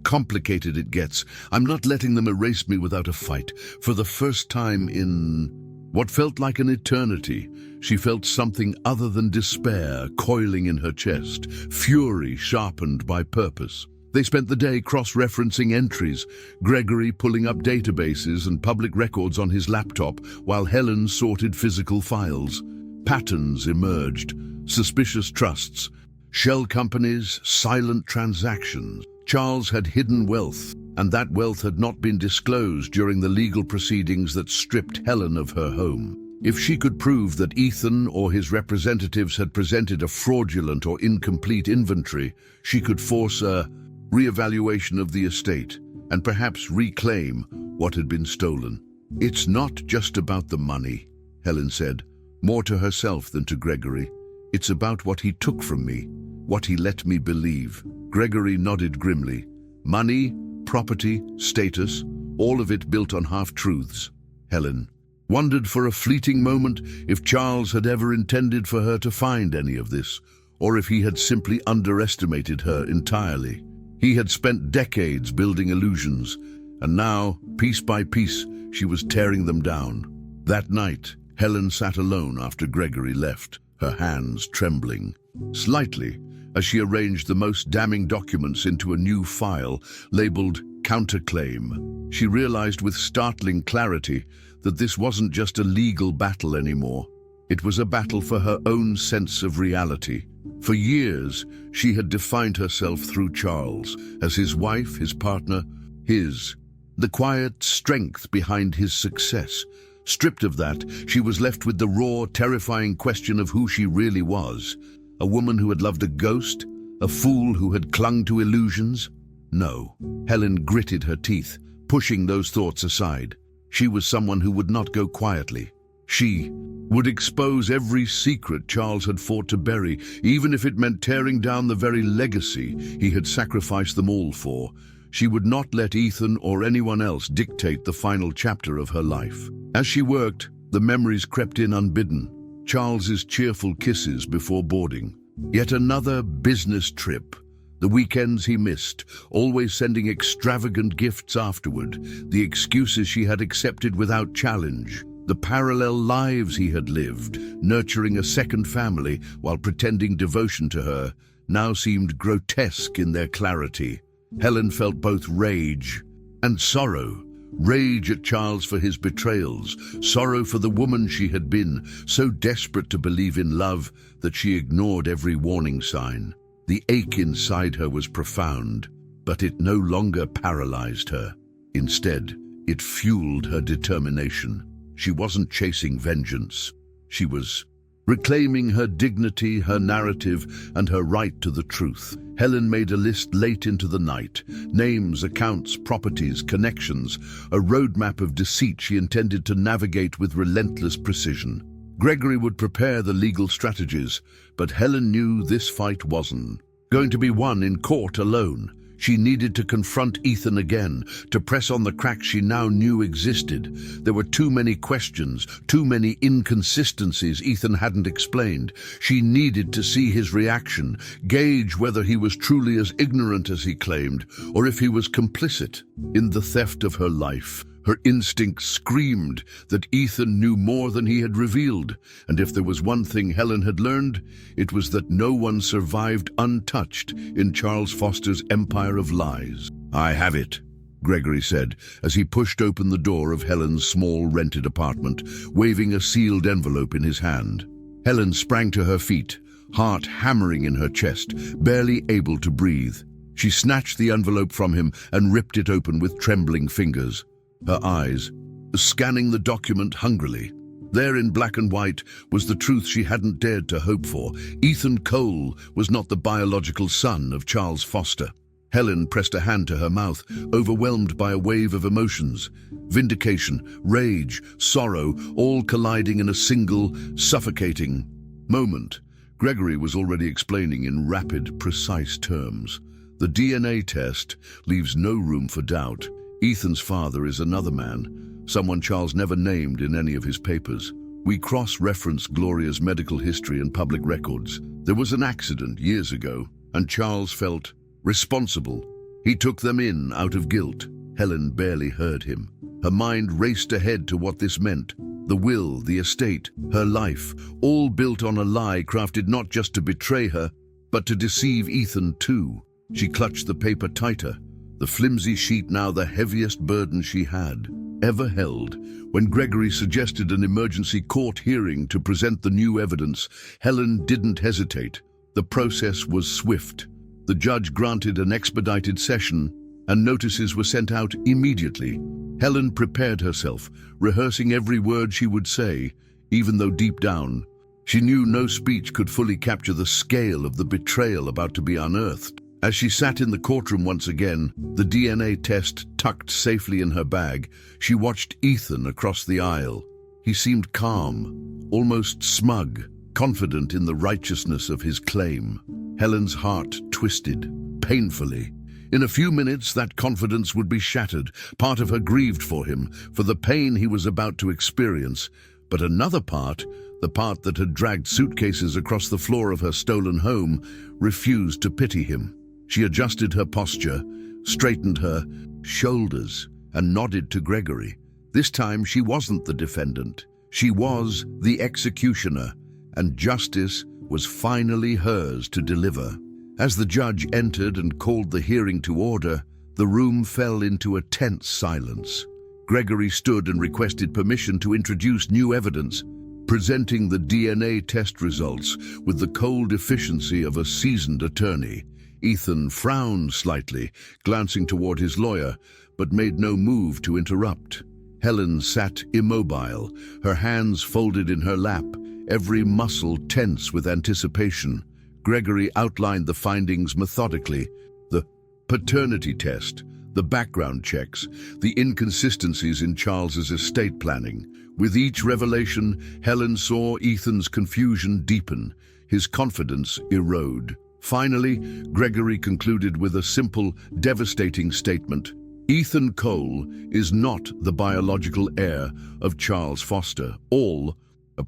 S1: complicated it gets. I'm not letting them erase me without a fight." For the first time in what felt like an eternity, she felt something other than despair coiling in her chest, fury sharpened by purpose. They spent the day cross-referencing entries, Gregory pulling up databases and public records on his laptop while Helen sorted physical files. Patterns emerged, suspicious trusts, shell companies, silent transactions. Charles had hidden wealth, and that wealth had not been disclosed during the legal proceedings that stripped Helen of her home. If she could prove that Ethan or his representatives had presented a fraudulent or incomplete inventory, she could force a re-evaluation of the estate and perhaps reclaim what had been stolen. "It's not just about the money," Helen said, more to herself than to Gregory. "It's about what he took from me, what he let me believe." Gregory nodded grimly. Money, property, status, all of it built on half-truths. Helen wondered for a fleeting moment if Charles had ever intended for her to find any of this, or if he had simply underestimated her entirely. He had spent decades building illusions, and now, piece by piece, she was tearing them down. That night, Helen sat alone after Gregory left, her hands trembling slightly as she arranged the most damning documents into a new file labeled counterclaim. She realized with startling clarity that this wasn't just a legal battle anymore. It was a battle for her own sense of reality. For years, she had defined herself through Charles, as his wife, his partner, the quiet strength behind his success. Stripped of that, she was left with the raw, terrifying question of who she really was. A woman who had loved a ghost? A fool who had clung to illusions? No. Helen gritted her teeth, pushing those thoughts aside. She was someone who would not go quietly. She would expose every secret Charles had fought to bury, even if it meant tearing down the very legacy he had sacrificed them all for. She would not let Ethan or anyone else dictate the final chapter of her life. As she worked, the memories crept in unbidden. Charles's cheerful kisses before boarding. Yet another business trip. The weekends he missed, always sending extravagant gifts afterward. The excuses she had accepted without challenge. The parallel lives he had lived, nurturing a second family while pretending devotion to her, now seemed grotesque in their clarity. Helen felt both rage and sorrow. Rage at Charles for his betrayals, sorrow for the woman she had been, so desperate to believe in love that she ignored every warning sign. The ache inside her was profound, but it no longer paralyzed her. Instead, it fueled her determination. She wasn't chasing vengeance. She was reclaiming her dignity, her narrative, and her right to the truth. Helen made a list late into the night. Names, accounts, properties, connections, a roadmap of deceit she intended to navigate with relentless precision. Gregory would prepare the legal strategies, but Helen knew this fight wasn't going to be won in court alone. She needed to confront Ethan again, to press on the cracks she now knew existed. There were too many questions, too many inconsistencies Ethan hadn't explained. She needed to see his reaction, gauge whether he was truly as ignorant as he claimed, or if he was complicit in the theft of her life. Her instincts screamed that Ethan knew more than he had revealed, and if there was one thing Helen had learned, it was that no one survived untouched in Charles Foster's empire of lies. "I have it," Gregory said, as he pushed open the door of Helen's small rented apartment, waving a sealed envelope in his hand. Helen sprang to her feet, heart hammering in her chest, barely able to breathe. She snatched the envelope from him and ripped it open with trembling fingers. Her eyes scanning the document hungrily. There in black and white was the truth she hadn't dared to hope for. Ethan Cole was not the biological son of Charles Foster. Helen pressed a hand to her mouth, overwhelmed by a wave of emotions. Vindication, rage, sorrow, all colliding in a single, suffocating moment. Gregory was already explaining in rapid, precise terms. The DNA test leaves no room for doubt. Ethan's father is another man, someone Charles never named in any of his papers. We cross-referenced Gloria's medical history and public records. There was an accident years ago, and Charles felt responsible. He took them in out of guilt. Helen barely heard him. Her mind raced ahead to what this meant. The will, the estate, her life, all built on a lie crafted not just to betray her, but to deceive Ethan too. She clutched the paper tighter. The flimsy sheet now the heaviest burden she had ever held. When Gregory suggested an emergency court hearing to present the new evidence, Helen didn't hesitate. The process was swift. The judge granted an expedited session, and notices were sent out immediately. Helen prepared herself, rehearsing every word she would say, even though deep down, she knew no speech could fully capture the scale of the betrayal about to be unearthed. As she sat in the courtroom once again, the DNA test tucked safely in her bag, she watched Ethan across the aisle. He seemed calm, almost smug, confident in the righteousness of his claim. Helen's heart twisted, painfully. In a few minutes, that confidence would be shattered. Part of her grieved for him, for the pain he was about to experience. But another part, the part that had dragged suitcases across the floor of her stolen home, refused to pity him. She adjusted her posture, straightened her shoulders, and nodded to Gregory. This time she wasn't the defendant. She was the executioner, and justice was finally hers to deliver. As the judge entered and called the hearing to order, the room fell into a tense silence. Gregory stood and requested permission to introduce new evidence, presenting the DNA test results with the cold efficiency of a seasoned attorney. Ethan frowned slightly, glancing toward his lawyer, but made no move to interrupt. Helen sat immobile, her hands folded in her lap, every muscle tense with anticipation. Gregory outlined the findings methodically: the paternity test, the background checks, the inconsistencies in Charles's estate planning. With each revelation, Helen saw Ethan's confusion deepen, his confidence erode. Finally, Gregory concluded with a simple, devastating statement: Ethan Cole is not the biological heir of Charles Foster. All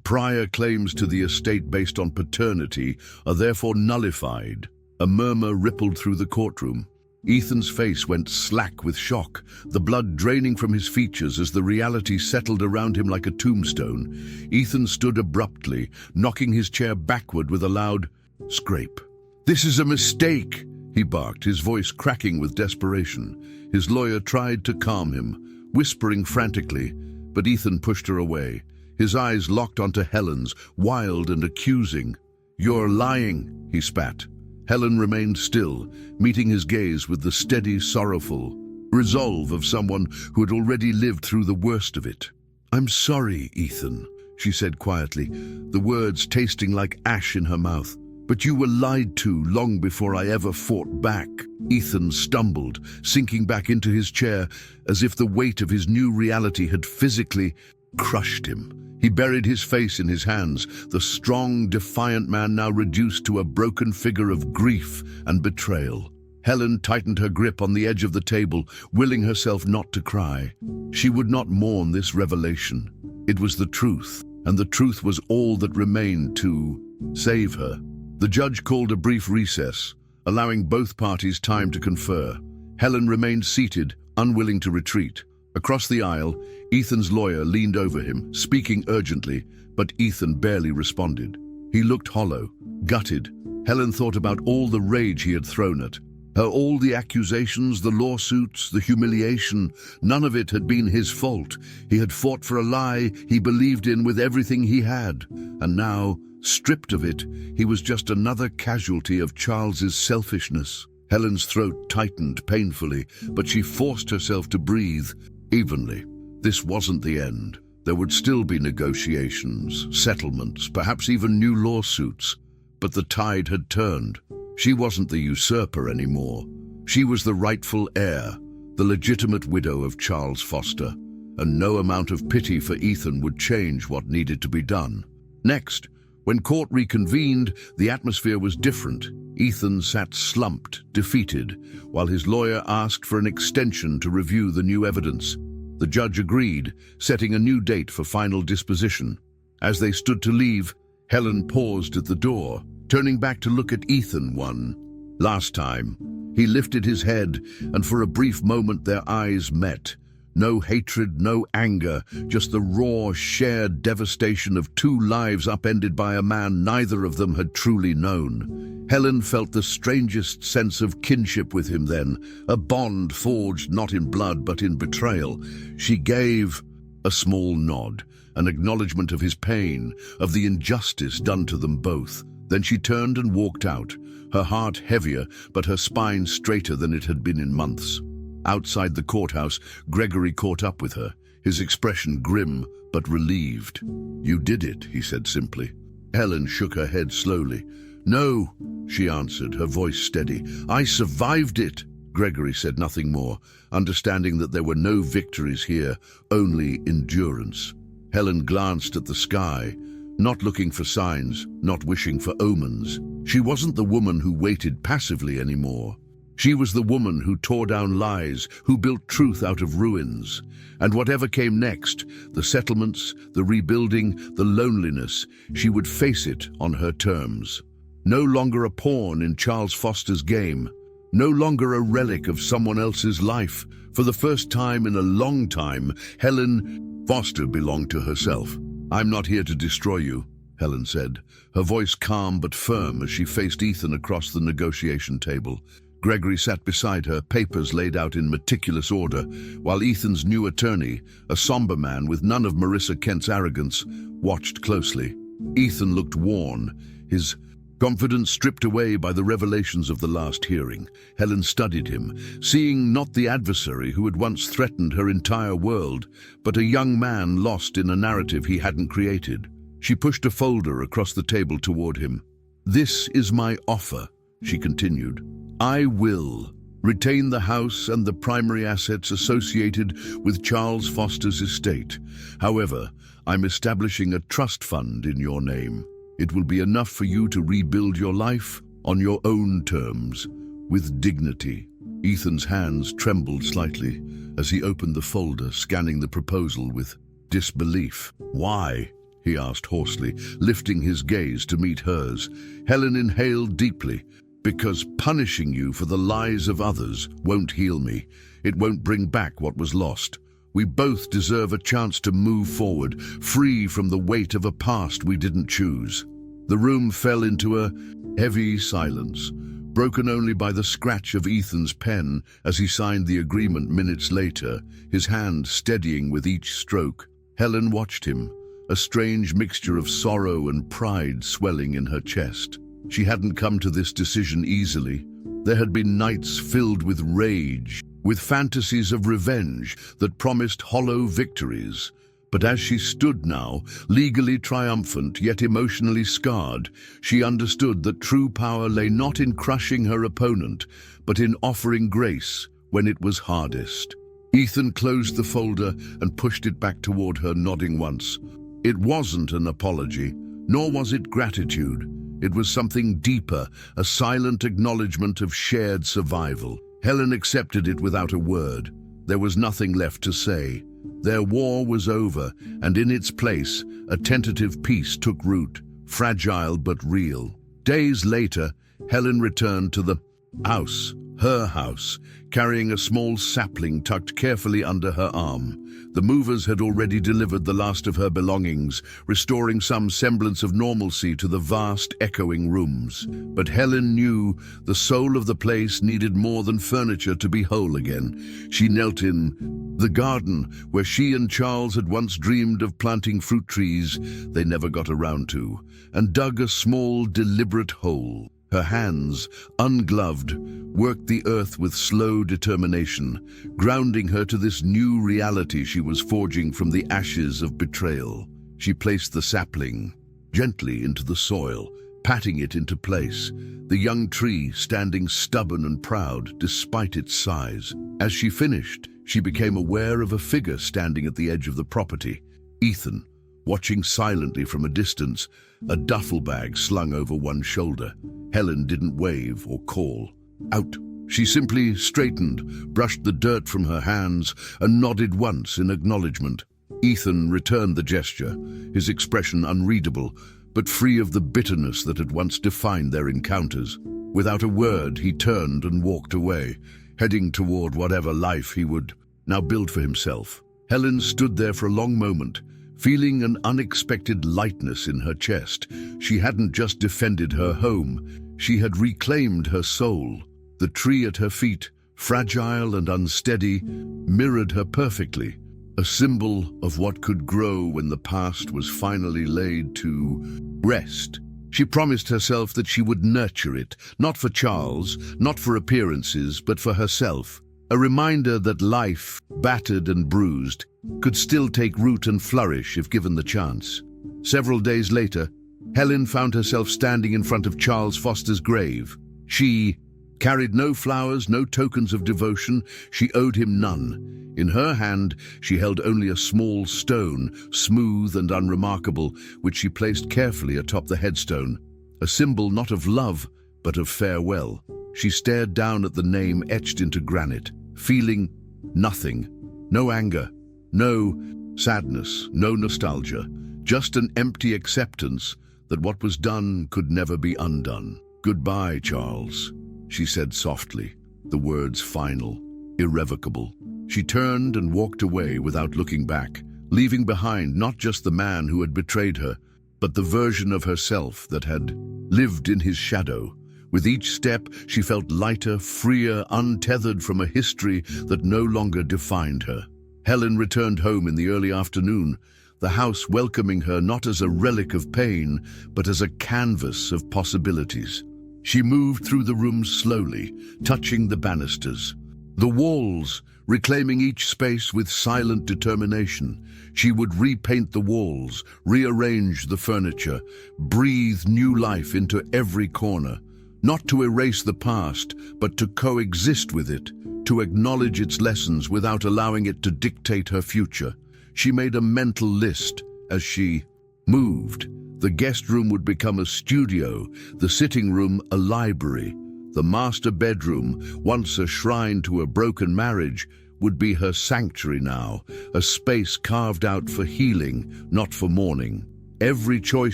S1: prior claims to the estate based on paternity are therefore nullified. A murmur rippled through the courtroom. Ethan's face went slack with shock, the blood draining from his features as the reality settled around him like a tombstone. Ethan stood abruptly, knocking his chair backward with a loud scrape. "This is a mistake," he barked, his voice cracking with desperation. His lawyer tried to calm him, whispering frantically, but Ethan pushed her away. His eyes locked onto Helen's, wild and accusing. "You're lying," he spat. Helen remained still, meeting his gaze with the steady, sorrowful resolve of someone who had already lived through the worst of it. "I'm sorry, Ethan," she said quietly, the words tasting like ash in her mouth. "But you were lied to long before I ever fought back." Ethan stumbled, sinking back into his chair as if the weight of his new reality had physically crushed him. He buried his face in his hands, the strong, defiant man now reduced to a broken figure of grief and betrayal. Helen tightened her grip on the edge of the table, willing herself not to cry. She would not mourn this revelation. It was the truth, and the truth was all that remained to save her. The judge called a brief recess, allowing both parties time to confer. Helen remained seated, unwilling to retreat. Across the aisle, Ethan's lawyer leaned over him, speaking urgently, but Ethan barely responded. He looked hollow, gutted. Helen thought about all the rage he had thrown at her, all the accusations, the lawsuits, the humiliation. None of it had been his fault. He had fought for a lie he believed in with everything he had, and now, stripped of it, he was just another casualty of Charles's selfishness. Helen's throat tightened painfully, but she forced herself to breathe evenly. This wasn't the end. There would still be negotiations, settlements, perhaps even new lawsuits. But the tide had turned. She wasn't the usurper anymore. She was the rightful heir, the legitimate widow of Charles Foster, and no amount of pity for Ethan would change what needed to be done. Next, when court reconvened, the atmosphere was different. Ethan sat slumped, defeated, while his lawyer asked for an extension to review the new evidence. The judge agreed, setting a new date for final disposition. As they stood to leave, Helen paused at the door, turning back to look at Ethan one last time. He lifted his head, and for a brief moment their eyes met. No hatred, no anger, just the raw, shared devastation of two lives upended by a man neither of them had truly known. Helen felt the strangest sense of kinship with him then, a bond forged not in blood but in betrayal. She gave a small nod, an acknowledgement of his pain, of the injustice done to them both. Then she turned and walked out, her heart heavier but her spine straighter than it had been in months. Outside the courthouse, Gregory caught up with her, his expression grim but relieved. "You did it," he said simply. Helen shook her head slowly. "No," she answered, her voice steady. "I survived it." Gregory said nothing more, understanding that there were no victories here, only endurance. Helen glanced at the sky, not looking for signs, not wishing for omens. She wasn't the woman who waited passively anymore. She was the woman who tore down lies, who built truth out of ruins. And whatever came next, the settlements, the rebuilding, the loneliness, she would face it on her terms. No longer a pawn in Charles Foster's game, no longer a relic of someone else's life. For the first time in a long time, Helen Foster belonged to herself. "I'm not here to destroy you," Helen said, her voice calm but firm as she faced Ethan across the negotiation table. Gregory sat beside her, papers laid out in meticulous order, while Ethan's new attorney, a somber man with none of Marissa Kent's arrogance, watched closely. Ethan looked worn, his confidence stripped away by the revelations of the last hearing. Helen studied him, seeing not the adversary who had once threatened her entire world, but a young man lost in a narrative he hadn't created. She pushed a folder across the table toward him. "This is my offer," she continued. "I will retain the house and the primary assets associated with Charles Foster's estate. However, I'm establishing a trust fund in your name. It will be enough for you to rebuild your life on your own terms, with dignity." Ethan's hands trembled slightly as he opened the folder, scanning the proposal with disbelief. "Why?" he asked hoarsely, lifting his gaze to meet hers. Helen inhaled deeply. "Because punishing you for the lies of others won't heal me. It won't bring back what was lost. We both deserve a chance to move forward, free from the weight of a past we didn't choose." The room fell into a heavy silence, broken only by the scratch of Ethan's pen as he signed the agreement minutes later, his hand steadying with each stroke. Helen watched him, a strange mixture of sorrow and pride swelling in her chest. She hadn't come to this decision easily. There had been nights filled with rage, with fantasies of revenge that promised hollow victories. But as she stood now, legally triumphant yet emotionally scarred, she understood that true power lay not in crushing her opponent, but in offering grace when it was hardest. Ethan closed the folder and pushed it back toward her, nodding once. It wasn't an apology, nor was it gratitude. It was something deeper, a silent acknowledgement of shared survival. Helen accepted it without a word. There was nothing left to say. Their war was over, and in its place, a tentative peace took root, fragile but real. Days later, Helen returned to the house, her house, carrying a small sapling tucked carefully under her arm. The movers had already delivered the last of her belongings, restoring some semblance of normalcy to the vast, echoing rooms. But Helen knew the soul of the place needed more than furniture to be whole again. She knelt in the garden where she and Charles had once dreamed of planting fruit trees they never got around to, and dug a small, deliberate hole. Her hands, ungloved, worked the earth with slow determination, grounding her to this new reality she was forging from the ashes of betrayal. She placed the sapling gently into the soil, patting it into place, the young tree standing stubborn and proud despite its size. As she finished, she became aware of a figure standing at the edge of the property. Ethan, watching silently from a distance, a duffel bag slung over one shoulder. Helen didn't wave or call. "Out." She simply straightened, brushed the dirt from her hands, and nodded once in acknowledgement. Ethan returned the gesture, his expression unreadable, but free of the bitterness that had once defined their encounters. Without a word, he turned and walked away, heading toward whatever life he would now build for himself. Helen stood there for a long moment, feeling an unexpected lightness in her chest. She hadn't just defended her home, she had reclaimed her soul. The tree at her feet, fragile and unsteady, mirrored her perfectly, a symbol of what could grow when the past was finally laid to rest. She promised herself that she would nurture it, not for Charles, not for appearances, but for herself. A reminder that life, battered and bruised, could still take root and flourish if given the chance. Several days later, Helen found herself standing in front of Charles Foster's grave. She carried no flowers, no tokens of devotion. She owed him none. In her hand, she held only a small stone, smooth and unremarkable, which she placed carefully atop the headstone, a symbol not of love, but of farewell. She stared down at the name etched into granite, feeling nothing. No anger, no sadness, no nostalgia, just an empty acceptance that what was done could never be undone. "Goodbye, Charles," she said softly, the words final, irrevocable. She turned and walked away without looking back, leaving behind not just the man who had betrayed her, but the version of herself that had lived in his shadow. With each step, she felt lighter, freer, untethered from a history that no longer defined her. Helen returned home in the early afternoon, the house welcoming her not as a relic of pain, but as a canvas of possibilities. She moved through the rooms slowly, touching the banisters, the walls, reclaiming each space with silent determination. She would repaint the walls, rearrange the furniture, breathe new life into every corner, not to erase the past, but to coexist with it, to acknowledge its lessons without allowing it to dictate her future. She made a mental list as she moved. The guest room would become a studio, the sitting room a library. The master bedroom, once a shrine to a broken marriage, would be her sanctuary now, a space carved out for healing, not for mourning. Every choice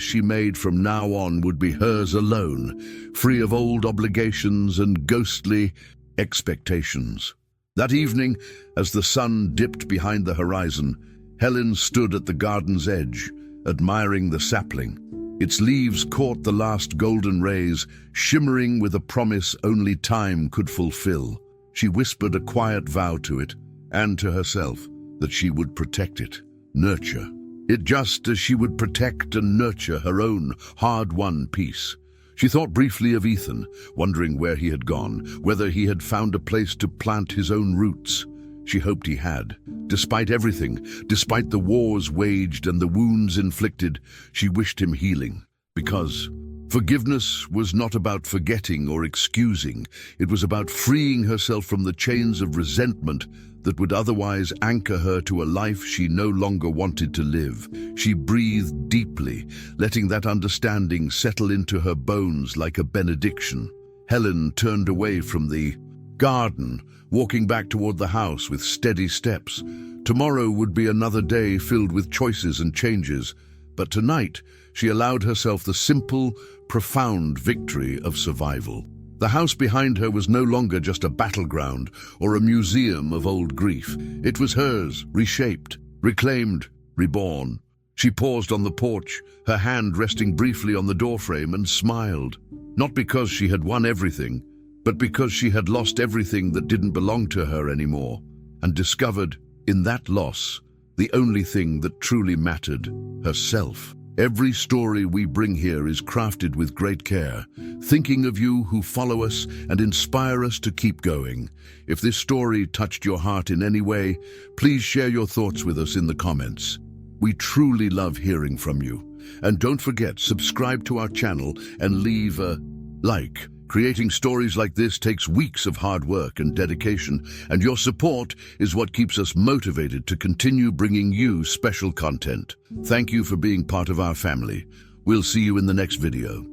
S1: she made from now on would be hers alone, free of old obligations and ghostly expectations. That evening, as the sun dipped behind the horizon, Helen stood at the garden's edge, admiring the sapling. Its leaves caught the last golden rays, shimmering with a promise only time could fulfill. She whispered a quiet vow to it, and to herself, that she would protect it, nurture it just as she would protect and nurture her own hard-won peace. She thought briefly of Ethan, wondering where he had gone, whether he had found a place to plant his own roots. She hoped he had. Despite everything, despite the wars waged and the wounds inflicted, she wished him healing. Because forgiveness was not about forgetting or excusing. It was about freeing herself from the chains of resentment that would otherwise anchor her to a life she no longer wanted to live. She breathed deeply, letting that understanding settle into her bones like a benediction. Helen turned away from the garden, walking back toward the house with steady steps. Tomorrow would be another day filled with choices and changes, but tonight she allowed herself the simple, profound victory of survival. The house behind her was no longer just a battleground or a museum of old grief. It was hers, reshaped, reclaimed, reborn. She paused on the porch, her hand resting briefly on the doorframe, and smiled. Not because she had won everything, but because she had lost everything that didn't belong to her anymore, and discovered, in that loss, the only thing that truly mattered, herself. Every story we bring here is crafted with great care, thinking of you who follow us and inspire us to keep going. If this story touched your heart in any way, please share your thoughts with us in the comments. We truly love hearing from you. And don't forget, subscribe to our channel and leave a like. Creating stories like this takes weeks of hard work and dedication, and your support is what keeps us motivated to continue bringing you special content. Thank you for being part of our family. We'll see you in the next video.